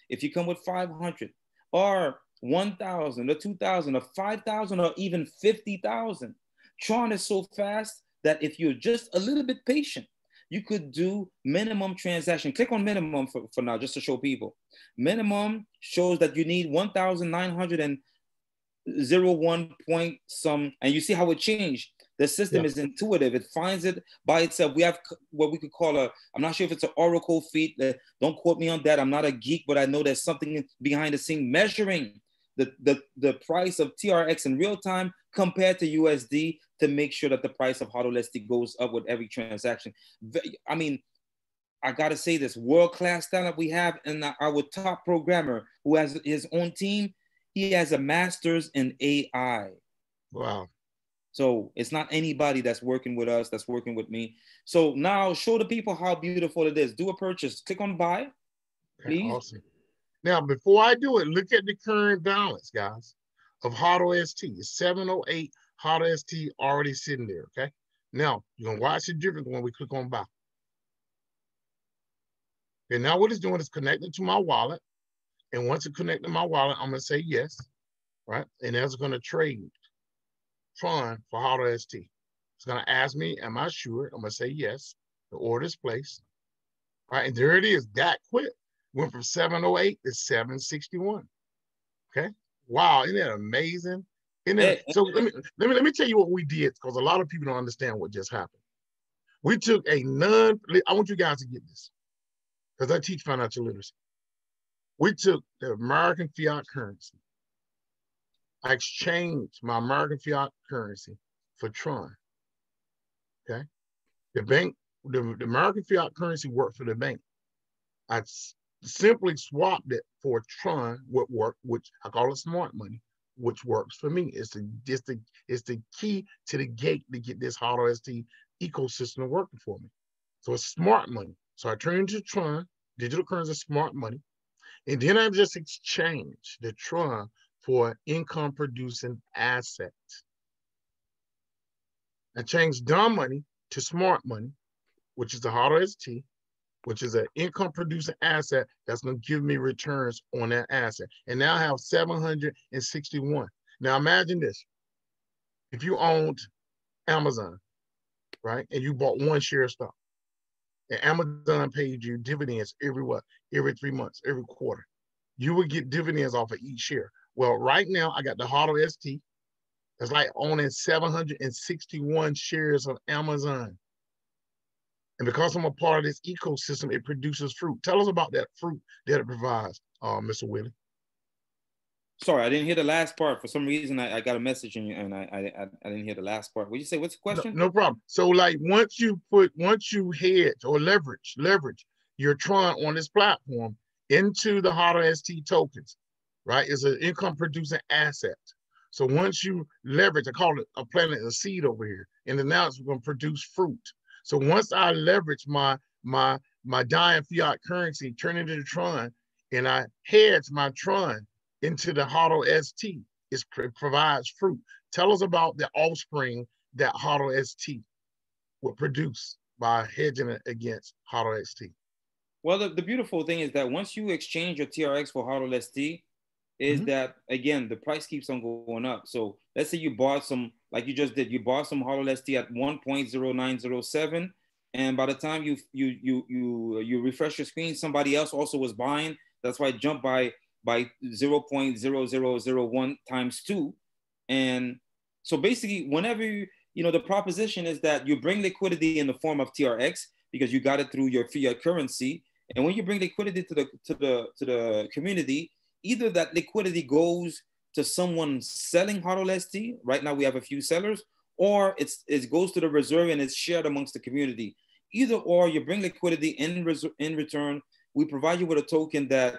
If you come with 500 or 1,000 or 2,000 or 5,000 or even 50,000, Tron is so fast that if you're just a little bit patient, you could do minimum transaction. Click on minimum for now, just to show people. Minimum shows that you need 1,901 point some, and you see how it changed. The system is intuitive. It finds it by itself. We have what we could call I'm not sure if it's an Oracle feat. Don't quote me on that. I'm not a geek, but I know there's something behind the scene measuring the price of TRX in real time compared to USD to make sure that the price of Hodlst goes up with every transaction. I mean, I gotta say this, world-class talent we have in our top programmer who has his own team. He has a master's in AI. Wow. So it's not anybody that's working with us, that's working with me. So now show the people how beautiful it is. Do a purchase, click on buy, please. Awesome. Now, before I do it, look at the current balance, guys, of Hodlst. It's 708 Hodlst already sitting there, okay? Now, you're going to watch the difference when we click on buy. Okay, now what it's doing is connecting to my wallet. And once it's connected to my wallet, I'm going to say yes, right? And that's going to trade Tron for Hodlst. It's going to ask me, am I sure? I'm going to say yes. The order is placed. All right, and there it is, that quick. Went from 708 to 761. Okay. Wow, isn't that amazing? Isn't that, so let me tell you what we did, because a lot of people don't understand what just happened. We took I want you guys to get this, because I teach financial literacy. We took the American fiat currency. I exchanged my American fiat currency for Tron. Okay. The bank, the American fiat currency worked for the bank. I simply swapped it for Tron, which I call it smart money, which works for me. It's the key to the gate to get this Hodlst ecosystem working for me. So it's smart money. So I turn into Tron, digital currency, smart money, and then I just exchange the Tron for income producing asset. I changed dumb money to smart money, which is the Hodlst, which is an income producing asset that's going to give me returns on that asset. And now I have 761. Now imagine this. If you owned Amazon, right? And you bought one share of stock, and Amazon paid you dividends every 3 months, every quarter. you would get dividends off of each share. Well, right now I got the Hodlst ST. It's like owning 761 shares of Amazon. And because I'm a part of this ecosystem, it produces fruit. Tell us about that fruit that it provides, Mr. Willie. Sorry, I didn't hear the last part. For some reason, I got a message and I didn't hear the last part. What did you say? What's the question? No problem. So like once you hedge or leverage your Tron on this platform into the Hodlst ST tokens, right? It's an income producing asset. So once you leverage, I call it a planting a seed over here, and then now it's going to produce fruit. So once I leverage my dying fiat currency, turn it into Tron, and I hedge my Tron into the Hodlst ST, it provides fruit. Tell us about the offspring that Hodlst ST will produce by hedging it against Hodlst ST. Well, the beautiful thing is that once you exchange your TRX for Hodlst ST, is that, again, the price keeps on going up. So let's say you bought some, like you just did, you bought some Hodlst ST at 1.0907. And by the time you refresh your screen, somebody else also was buying. That's why it jumped by 0.0001 times 2. And so basically, whenever the proposition is that you bring liquidity in the form of TRX because you got it through your fiat currency. And when you bring liquidity to the community, either that liquidity goes to someone selling Hodlst ST. Right now, we have a few sellers, or it goes to the reserve and it's shared amongst the community. Either or, you bring liquidity in return. We provide you with a token that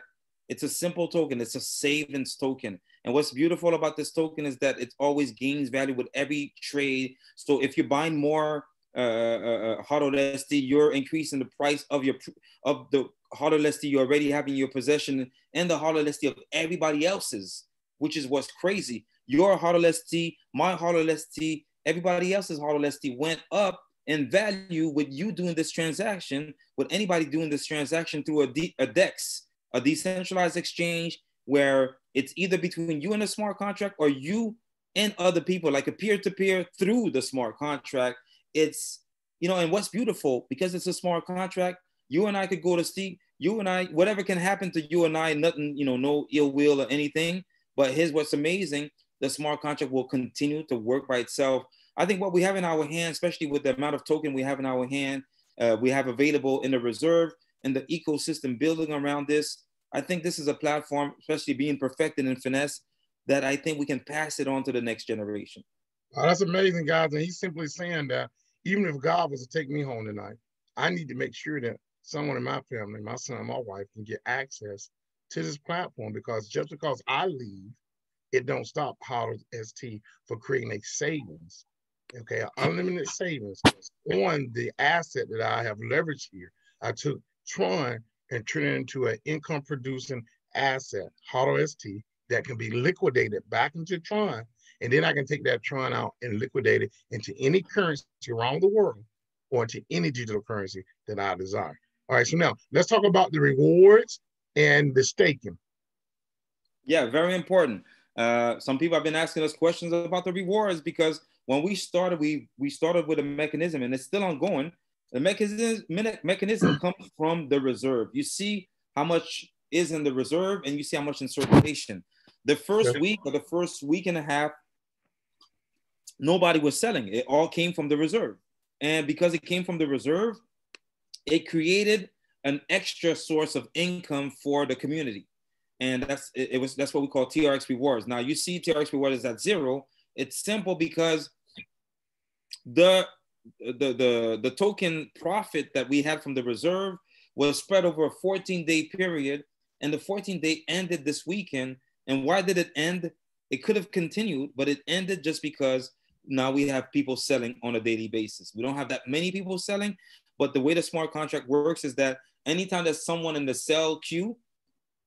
it's a simple token. It's a savings token. And what's beautiful about this token is that it always gains value with every trade. So if you're buying more Hodlst ST, you're increasing the price of the Hodlst ST you already have in your possession and the Hodlst ST of everybody else's, which is what's crazy. Your Hodlst ST, my Hodlst ST, everybody else's Hodlst ST went up in value with you doing this transaction, with anybody doing this transaction through a DEX, a decentralized exchange, where it's either between you and a smart contract or you and other people, like a peer-to-peer through the smart contract. It's, and what's beautiful, because it's a smart contract, you and I could go to sleep, you and I, whatever can happen to you and I, nothing, no ill will or anything. But here's what's amazing. The smart contract will continue to work by itself. I think what we have in our hand, especially with the amount of token we have in our hand, we have available in the reserve and the ecosystem building around this. I think this is a platform, especially being perfected in finesse, that I think we can pass it on to the next generation. Oh, that's amazing, guys. And he's simply saying that even if God was to take me home tonight, I need to make sure that someone in my family, my son, my wife, can get access to this platform, because just because I leave, it don't stop Hodlst ST for creating a savings, okay, unlimited savings on the asset that I have leveraged here. I took Tron and turned it into an income producing asset, Hodlst ST, that can be liquidated back into Tron. And then I can take that Tron out and liquidate it into any currency around the world or into any digital currency that I desire. All right, so now let's talk about the rewards and the staking. Yeah, very important. Some people have been asking us questions about the rewards, because when we started, we started with a mechanism, and it's still ongoing. The mechanism comes from the reserve. You see how much is in the reserve, and you see how much in circulation. The first week or the first week and a half, nobody was selling. It all came from the reserve. And because it came from the reserve, it created an extra source of income for the community. And that's what we call TRX rewards. Now you see TRX reward is at 0. It's simple because the token profit that we had from the reserve was spread over a 14-day period, and the 14-day ended this weekend. And why did it end? It could have continued, but it ended just because now we have people selling on a daily basis. We don't have that many people selling, but the way the smart contract works is that anytime there's someone in the sell queue,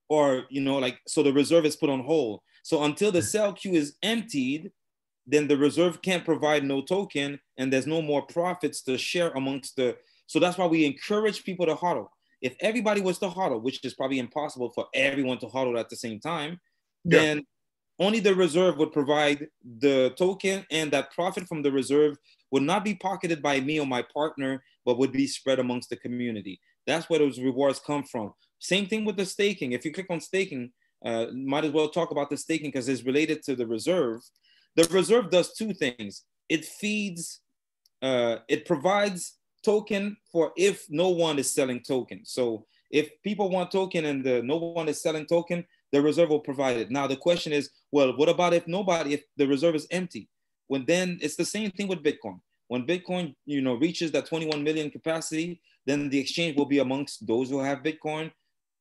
or, so the reserve is put on hold. So until the sell queue is emptied, then the reserve can't provide no token, and there's no more profits to share amongst so that's why we encourage people to hodl. If everybody was to hodl, which is probably impossible for everyone to hodl at the same time, then only the reserve would provide the token, and that profit from the reserve would not be pocketed by me or my partner, but would be spread amongst the community. That's where those rewards come from. Same thing with the staking. If you click on staking, might as well talk about the staking because it's related to the reserve. The reserve does two things. It feeds, it provides token for if no one is selling token. So if people want token and no one is selling token, the reserve will provide it. Now the question is, well, what about if the reserve is empty? When then it's the same thing with Bitcoin. When Bitcoin, reaches that 21 million capacity, then the exchange will be amongst those who have Bitcoin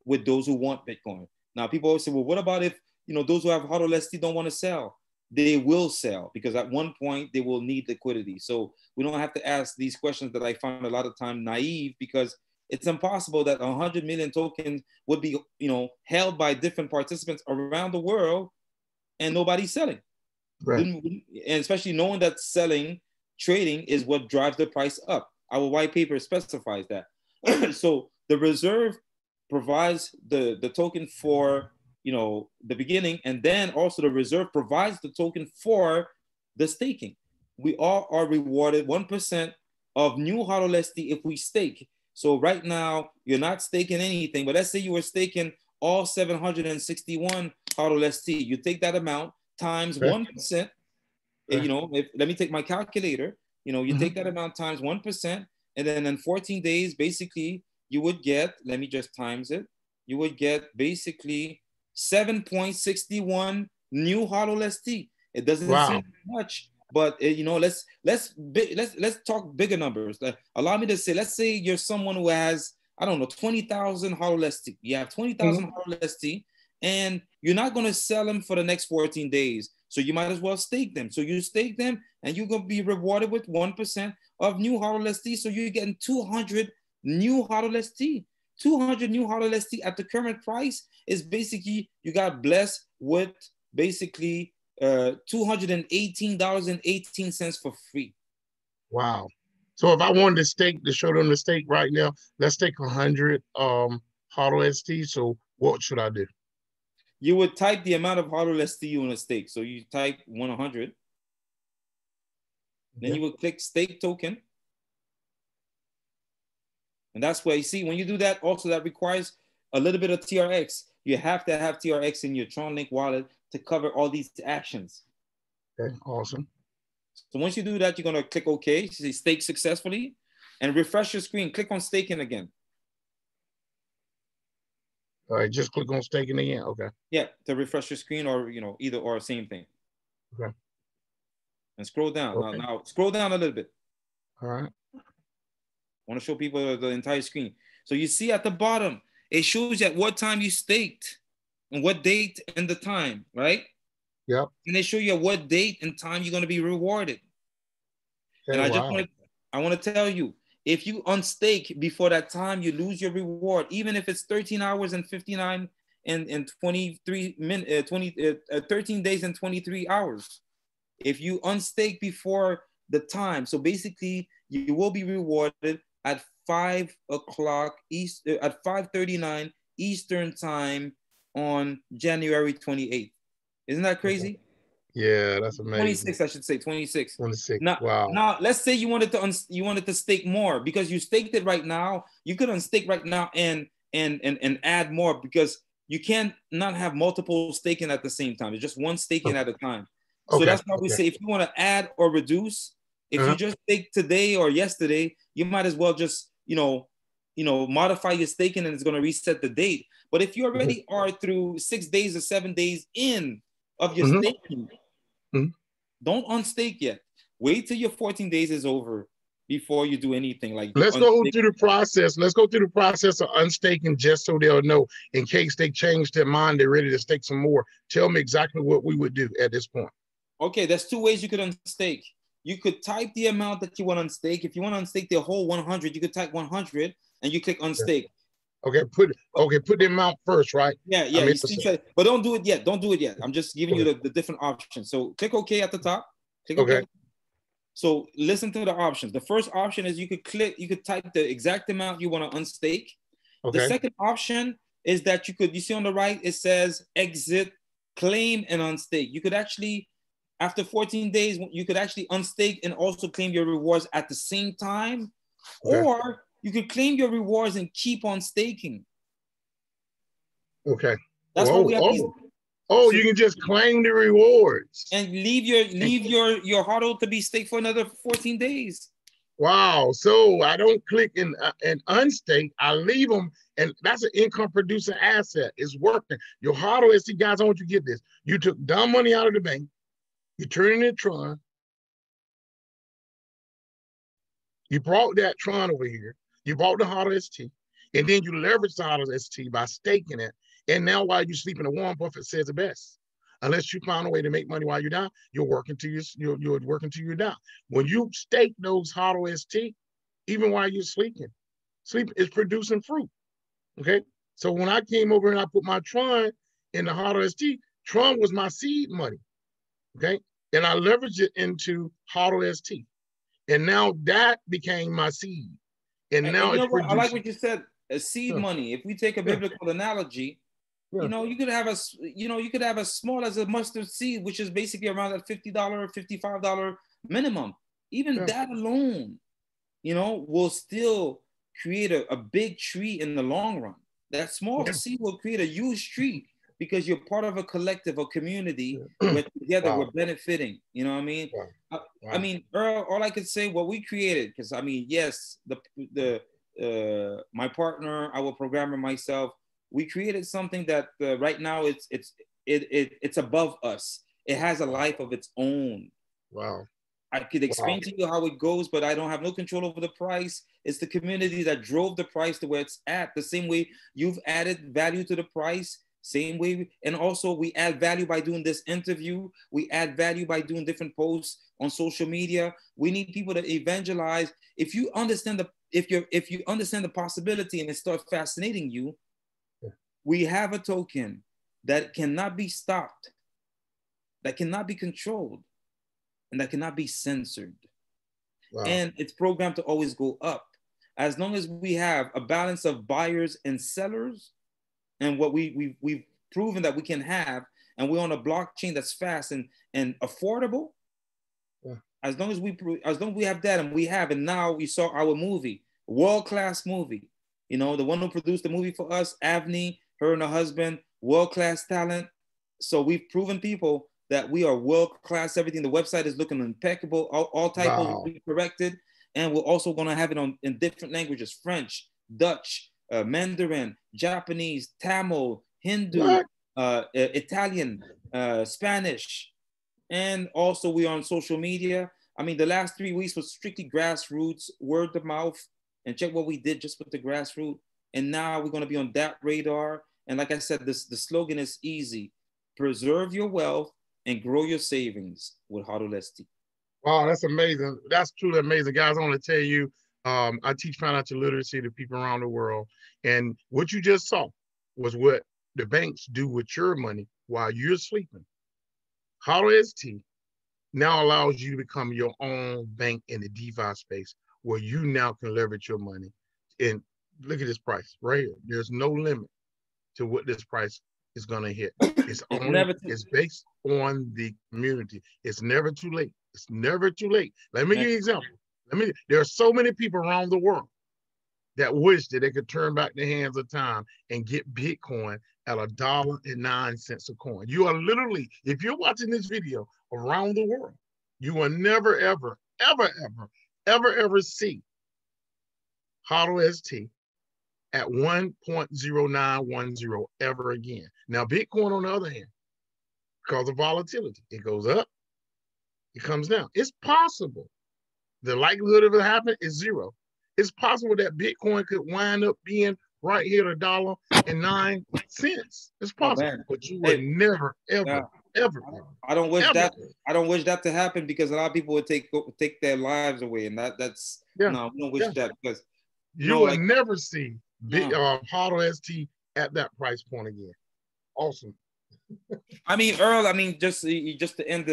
with those who want Bitcoin. Now people always say, well, what about if, those who have Hodlst don't want to sell? They will sell because at one point they will need liquidity. So we don't have to ask these questions that I find a lot of time naive, because it's impossible that 100 million tokens would be, held by different participants around the world and nobody's selling. Right. And especially knowing that trading is what drives the price up. Our white paper specifies that. So the reserve provides the token for, the beginning, and then also the reserve provides the token for the staking. We all are rewarded 1% of new Hodlst if we stake. So right now you're not staking anything, but let's say you were staking all 761 Hodlst. You take that amount times 1%. Let me take my calculator. You take that amount times 1%, and then in 14 days, basically you would get, let me just times it. You would get basically 7.61 new Hodlst. It doesn't seem much, but let's talk bigger numbers. Allow me to say, let's say you're someone who has, I don't know, 20,000 Hodlst. You have 20,000 Hodlst, and you're not going to sell them for the next 14 days. So you might as well stake them. So you stake them, and you're going to be rewarded with 1% of new Hodlst. So you're getting 200 new Hodlst. 200 new Hodlst at the current price is basically, you got blessed with basically $218.18 for free. Wow. So if I wanted to show them the stake right now, let's take 100 Hodlst. So what should I do? You would type the amount of Hodlst you want to stake. So you type 100. Then you would click stake token. And that's where you see, when you do that, also that requires a little bit of TRX. You have to have TRX in your Tron Link wallet to cover all these actions. Okay, awesome. So once you do that, you're going to click OK, say stake successfully, and refresh your screen. Click on staking again. All right, just click on staking again. Okay. Yeah, to refresh your screen, or either or, same thing. Okay. And scroll down. Okay. Now scroll down a little bit. All right. I want to show people the entire screen. So you see at the bottom, it shows you at what time you staked and what date and the time, right? Yep. And they show you at what date and time you're going to be rewarded. Okay, and I want to tell you, if you unstake before that time, you lose your reward, even if it's 13 hours and 59 and 23 minutes, 13 days and 23 hours. If you unstake before the time, so basically you will be rewarded at 5 o'clock at 5:39 Eastern time on January 28th. Isn't that crazy? Yeah, that's amazing. 26, I should say 26. 26. Now, wow. Now let's say you wanted to stake more, because you staked it right now. You could unstake right now and add more, because you can't not have multiple staking at the same time. It's just one staking at a time. So that's why we say, if you want to add or reduce, if you just stake today or yesterday, you might as well just modify your staking, and it's going to reset the date. But if you already are through 6 days or 7 days in of your staking, don't unstake yet. Wait till your 14 days is over before you do anything. Like, let's go through the process. Let's go through the process of unstaking, just so they'll know, in case they change their mind, they're ready to stake some more. Tell me exactly what we would do at this point. Okay, there's 2 ways you could unstake. You could type the amount that you want to unstake. If you want to unstake the whole 100, you could type 100 and you click unstake. Okay, put the amount first, right? Yeah. But don't do it yet. Don't do it yet. I'm just giving you the different options. So click OK at the top. Click OK. So listen to the options. The first option is you could type the exact amount you want to unstake. Okay. The second option is that you see on the right, it says exit, claim, and unstake. You could actually, after 14 days, you could actually unstake and also claim your rewards at the same time. Okay. You can claim your rewards and keep on staking. Okay. That's why we have these. Oh, you can just claim the rewards and leave your HODL to be staked for another 14 days. Wow. So I don't click and unstake. I leave them, and that's an income producing asset. It's working. Your HODL is, see, guys, I want you to get this. You took dumb money out of the bank. You turned it into Tron. You brought that Tron over here. You bought the HODL ST, and then you leveraged the HODL ST by staking it. And now while you're sleeping, Warren Buffett says it best. Unless you find a way to make money while you're down, you're working till you're working till you're down. When you stake those HODL ST, even while you're sleeping, sleep is producing fruit. Okay. So when I came over and I put my Tron in the HODL ST, Tron was my seed money. Okay. And I leveraged it into HODL ST. And now that became my seed. And now it's producing. I like what you said, seed money. If we take a biblical analogy, you could have as small as a mustard seed, which is basically around that $50, $55 minimum. Even that alone, will still create a big tree in the long run. That small seed will create a huge tree because you're part of a collective, a community where together we're benefiting. You know what I mean? I mean, Earl, all I could say, what we created, because I mean, yes, my partner, our programmer, myself, we created something that right now it's above us. It has a life of its own. Wow. I could explain to you how it goes, but I don't have no control over the price. It's the community that drove the price to where it's at. The same way you've added value to the price, same way. And also we add value by doing this interview. We add value by doing different posts on social media. We need people to evangelize. If you understand the possibility and it starts fascinating you, we have a token that cannot be stopped, that cannot be controlled, and that cannot be censored. And it's programmed to always go up. As long as we have a balance of buyers and sellers, and what we've proven that we can have, and we're on a blockchain that's fast and affordable. As long as we have that, and now we saw our movie, world-class movie. The one who produced the movie for us, Avni, her and her husband, world-class talent. So we've proven people that we are world-class. Everything. The website is looking impeccable. All typos will be corrected. And we're also going to have it in different languages: French, Dutch, Mandarin, Japanese, Tamil, Hindu, Italian, Spanish. And also we are on social media. I mean, the last 3 weeks was strictly grassroots, word of mouth. And check what we did just with the grassroots. And now we're going to be on that radar. And like I said, the slogan is easy: preserve your wealth and grow your savings with Hodlst. Wow, that's amazing. That's truly amazing. Guys, I want to tell you, I teach financial literacy to people around the world. And what you just saw was what the banks do with your money while you're sleeping. Hodlst now allows you to become your own bank in the DeFi space, where you now can leverage your money. And look at this price right here. There's no limit to what this price is going to hit. It's based on the community. It's never too late. It's never too late. Let me give you an example. There are so many people around the world that wish that they could turn back the hands of time and get Bitcoin at $1.09 a coin. You are literally, if you're watching this video around the world, you will never, ever, ever, ever, ever, ever see Hodlst at 1.0910 ever again. Now, Bitcoin, on the other hand, because of volatility, it goes up, it comes down. It's possible. The likelihood of it happening is zero. It's possible that Bitcoin could wind up being right here at $1.09. It's possible, but you would never, ever, ever. I don't wish that. I don't wish that to happen, because a lot of people would take their lives away, and that's no, we don't wish that, because you will never see Hodlst at that price point again. Awesome. I mean, Earl, just to end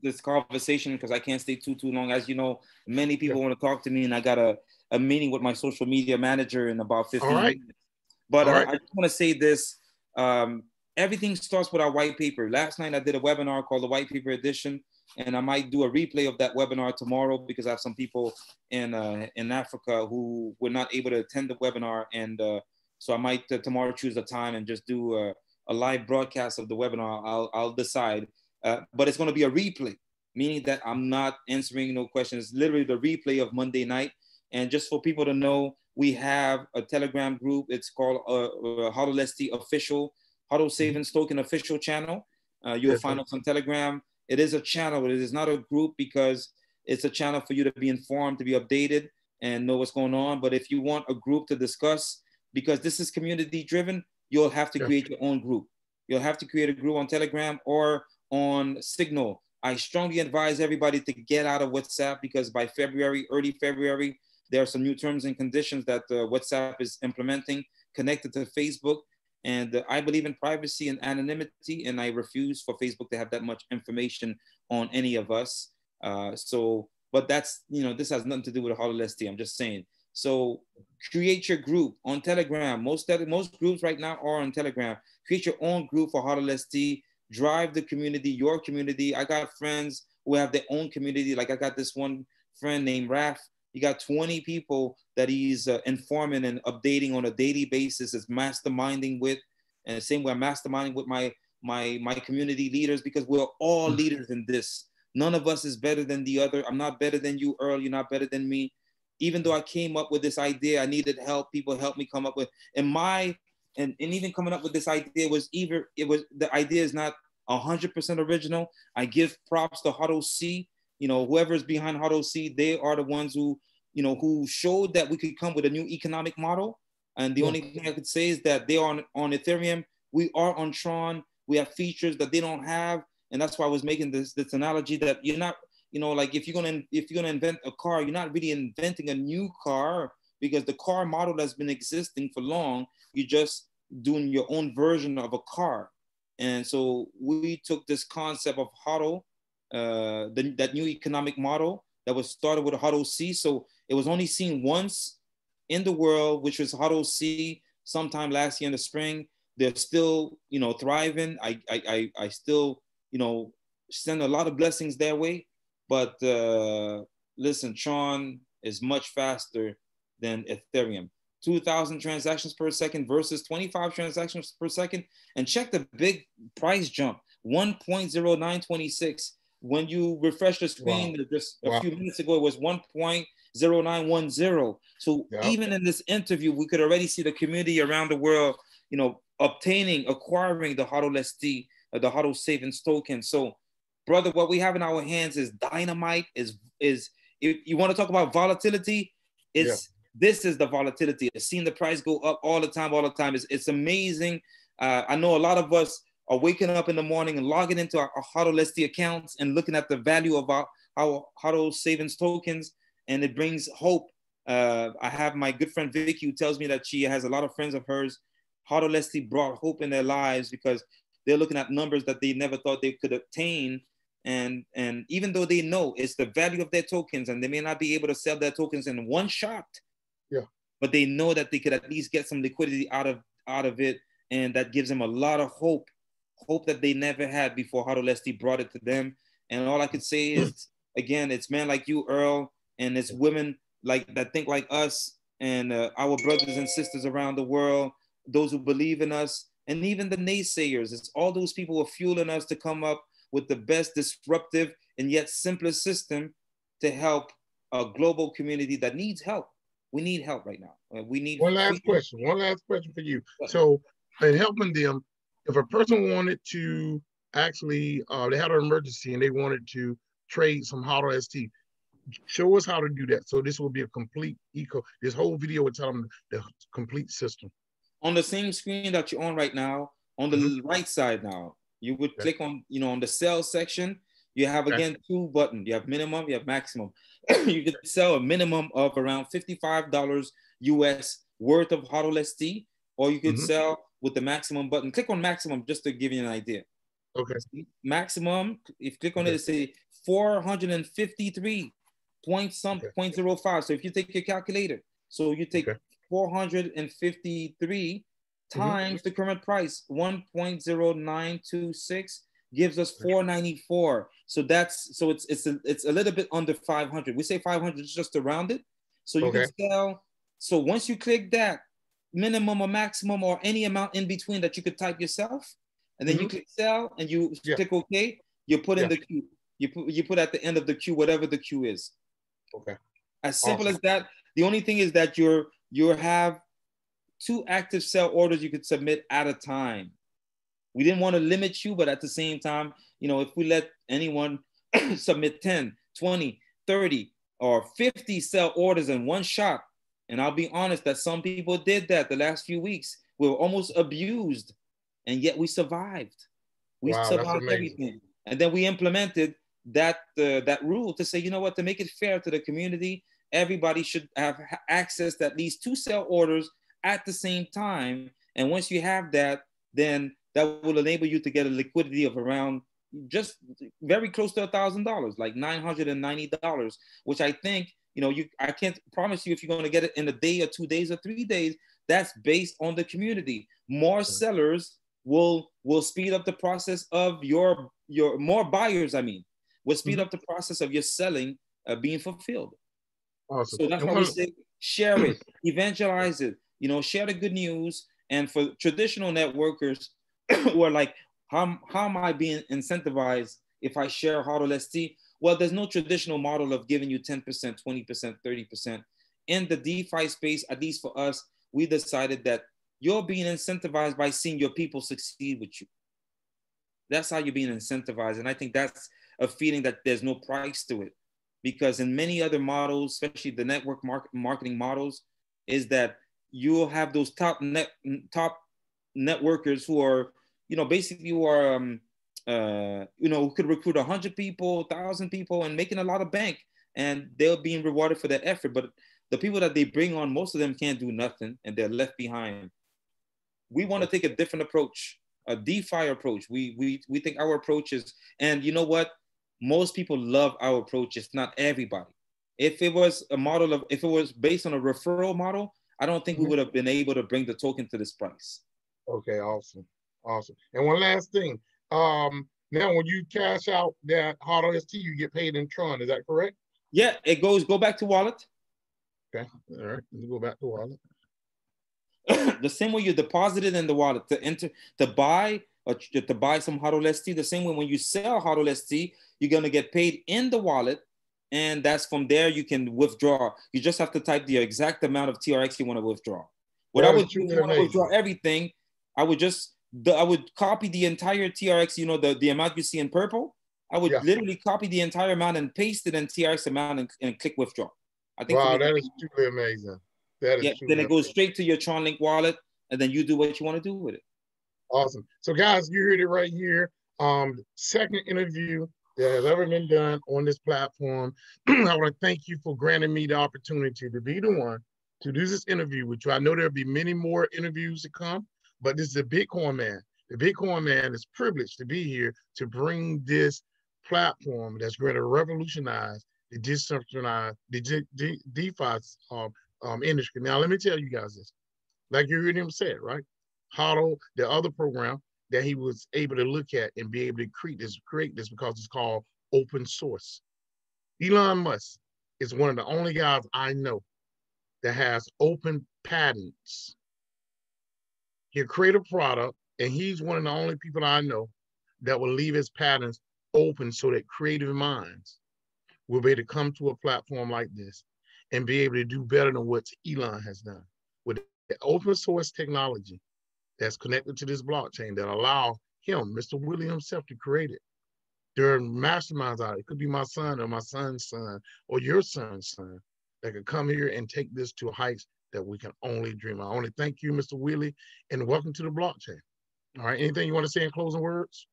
this conversation, because I can't stay too long. As you know, many people want to talk to me, and I got a meeting with my social media manager in about 15 minutes. But I just want to say this. Everything starts with our white paper. Last night I did a webinar called the White Paper Edition. and I might do a replay of that webinar tomorrow because I have some people in Africa who were not able to attend the webinar, and so I might tomorrow choose a time and just do a live broadcast of the webinar. I'll decide, but it's going to be a replay, meaning that I'm not answering no questions. It's literally the replay of Monday night. And just for people to know, we have a Telegram group. It's called Hodlst Official, Hodl Savings Token Official Channel. You'll find us on Telegram. It is a channel. It is not a group because it's a channel for you to be informed, to be updated, and know what's going on. But if you want a group to discuss, because this is community driven, you'll have to create your own group. You'll have to create a group on Telegram or on Signal. I strongly advise everybody to get out of WhatsApp because by February, early February, there are some new terms and conditions that WhatsApp is implementing connected to Facebook. And I believe in privacy and anonymity, and I refuse for Facebook to have that much information on any of us. But that's, this has nothing to do with Hodlst. I'm just saying. So create your group on Telegram. Most groups right now are on Telegram. Create your own group for Hodlst. Drive the community, your community. I got friends who have their own community. Like I got this one friend named Raf. He got 20 people that he's informing and updating on a daily basis, is masterminding with. And the same way I'm masterminding with my community leaders, because we're all leaders in this. None of us is better than the other. I'm not better than you, Earl. You're not better than me. Even though I came up with this idea, I needed help. People helped me come up with, and even coming up with this idea the idea is not 100% original. I give props to Hodlst. Whoever's behind Hodlst, they are the ones who showed that we could come with a new economic model. And the only thing I could say is that they are on Ethereum. We are on Tron. We have features that they don't have. And that's why I was making this analogy that you're not, like if you're gonna invent a car, you're not really inventing a new car, because the car model has been existing for long. You're just doing your own version of a car. And so we took this concept of HODL, that new economic model that was started with Hodlst. So it was only seen once in the world, which was Hodlst sometime last year in the spring. They're still, thriving. I still, send a lot of blessings their way. But listen, Tron is much faster than Ethereum. 2,000 transactions per second versus 25 transactions per second. And check the big price jump, 1.0926. When you refresh the screen just a few minutes ago, it was 1.0910. So even in this interview, we could already see the community around the world, acquiring the Hodlst, the Hodl Savings token. So, brother, what we have in our hands is dynamite. Is if you want to talk about volatility, this is the volatility. I've seen the price go up all the time. It's amazing. I know a lot of us are waking up in the morning and logging into our Hodlst accounts and looking at the value of our Hodl Savings tokens, and it brings hope. I have my good friend Vicky, who tells me that she has a lot of friends of hers. Hodlst brought hope in their lives because they're looking at numbers that they never thought they could obtain. And even though they know it's the value of their tokens, and they may not be able to sell their tokens in one shot, but they know that they could at least get some liquidity out of it, and that gives them a lot of hope that they never had before Hodlst brought it to them. And all I could say is, again, it's men like you, Earl, and it's women that think like us, and our brothers and sisters around the world, those who believe in us, and even the naysayers. It's all those people who are fueling us to come up with the best disruptive and yet simplest system to help a global community that needs help. We need help right now. We need one last question for you. So in helping them, if a person wanted to actually, they had an emergency and they wanted to trade some Hodlst, show us how to do that. So this will be a complete this whole video will tell them the complete system. On the same screen that you're on right now, on the right side now, you would click on, on the sell section. You have, again, two buttons. You have minimum, you have maximum. You could sell a minimum of around $55 US worth of Hodlst, or you could sell with the maximum button. Click on maximum just to give you an idea. Okay. Maximum, if you click on it, it say 453 point something, 0.05. So if you take your calculator, so you take 453 times the current price, 1.0926, gives us 494. So it's a little bit under 500. We say 500 just to round it. So you can sell. So once you click that, minimum or maximum or any amount in between that you could type yourself, and then you click sell and you click OK, you put in the queue. You put at the end of the queue whatever the queue is. Okay. As simple as that. The only thing is that you have 2 active sell orders you could submit at a time. We didn't want to limit you, but at the same time, you know, if we let anyone submit 10, 20, 30, or 50 sell orders in one shot, and I'll be honest that some people did that the last few weeks. We were almost abused, and yet we survived. We survived everything. And then we implemented that rule to say, you know what, to make it fair to the community, everybody should have access to at least 2 sell orders at the same time. And once you have that, then that will enable you to get a liquidity of around just very close to $1,000, like $990, which I think, you know, I can't promise you if you're going to get it in a day or 2 days or 3 days. That's based on the community. More sellers will speed up the process of your more buyers, will speed up the process of your selling being fulfilled. Awesome. So that's why we say share it, evangelize it, you know, share the good news. And for traditional networkers who are like, how am I being incentivized if I share Hodlst? Well, there's no traditional model of giving you 10%, 20%, 30%. In the DeFi space, at least for us, we decided that you're being incentivized by seeing your people succeed with you. That's how you're being incentivized. And I think that's a feeling that there's no price to it. Because in many other models, especially the network marketing models, is that you'll have those top networkers who are, you know, basically who are, you know, who could recruit 100 people, 1,000 people and making a lot of bank, and they're being rewarded for their effort. But the people that they bring on, most of them can't do nothing and they're left behind. We want to take a different approach, a DeFi approach. We think our approach is, and you know what? Most people love our approach. It's not everybody. If it was a model of, if it was based on a referral model, I don't think we would have been able to bring the token to this price. Okay, awesome. Awesome. And one last thing. Now, when you cash out that Hodlst, you get paid in Tron. Is that correct? Yeah, it go back to wallet. Okay. All right. Let's go back to wallet. The same way you deposit it in the wallet to buy some Hodlst, the same way when you sell Hodlst, you're gonna get paid in the wallet, and that's from there you can withdraw. You just have to type the exact amount of TRX you want to withdraw. What I would do if you want to withdraw everything, I would copy the entire TRX, you know, the amount you see in purple. I would literally copy the entire amount and paste it in TRX amount and click withdraw. I think that is truly amazing. That is then it goes straight to your Tron Link wallet, and then you do what you want to do with it. Awesome. So guys, you heard it right here. Second interview that has ever been done on this platform. I want to thank you for granting me the opportunity to be the one to do this interview with you. I know there'll be many more interviews to come, but this is a Bitcoin man. The Bitcoin man is privileged to be here to bring this platform that's going to revolutionize the decentralized, the DeFi industry. Now, let me tell you guys this. Like you heard him say it, right? Hodl, the other program that he was able to look at and be able to create this because it's called open source. Elon Musk is one of the only guys I know that has open patents. He'll create a product, and he's one of the only people I know that will leave his patents open so that creative minds will be able to come to a platform like this and be able to do better than what Elon has done. With the open source technology that's connected to this blockchain that allow him, Mr. Willie himself, to create it. There are masterminds out. It could be my son or my son's son or your son's son that could come here and take this to heights that we can only dream of. I want to thank you, Mr. Willie, and welcome to the blockchain. All right, anything you want to say in closing words?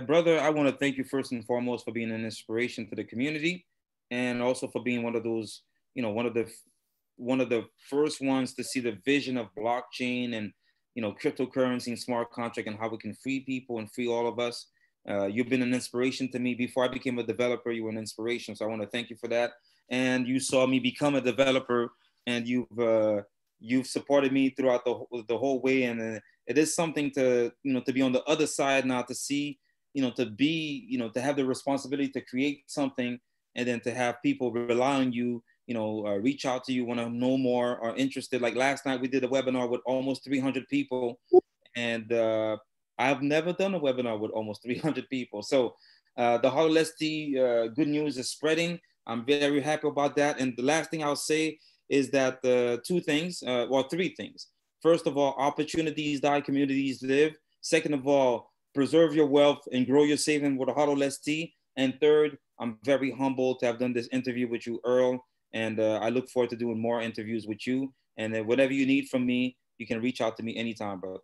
Brother, I want to thank you first and foremost for being an inspiration to the community, and also for being one of those, you know, one of the first ones to see the vision of blockchain and, you know, cryptocurrency and smart contract and how we can free people and free all of us. You've been an inspiration to me. Before I became a developer, you were an inspiration. So I want to thank you for that. And you saw me become a developer, and you've supported me throughout the whole way. And it is something to, you know, to be on the other side now, to see, to be, to have the responsibility to create something, and then to have people rely on you, reach out to you, want to know more, are interested. Like last night, we did a webinar with almost 300 people, and I've never done a webinar with almost 300 people. So the Hodlst good news is spreading. I'm very happy about that. And the last thing I'll say is that three things. First of all, opportunities die, communities live. Second of all, preserve your wealth and grow your saving with a Hodlst. And third, I'm very humbled to have done this interview with you, Earl. And I look forward to doing more interviews with you. And whatever you need from me, you can reach out to me anytime, brother.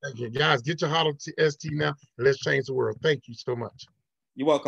Thank you. Guys, get your Hodlst now. Let's change the world. Thank you so much. You're welcome.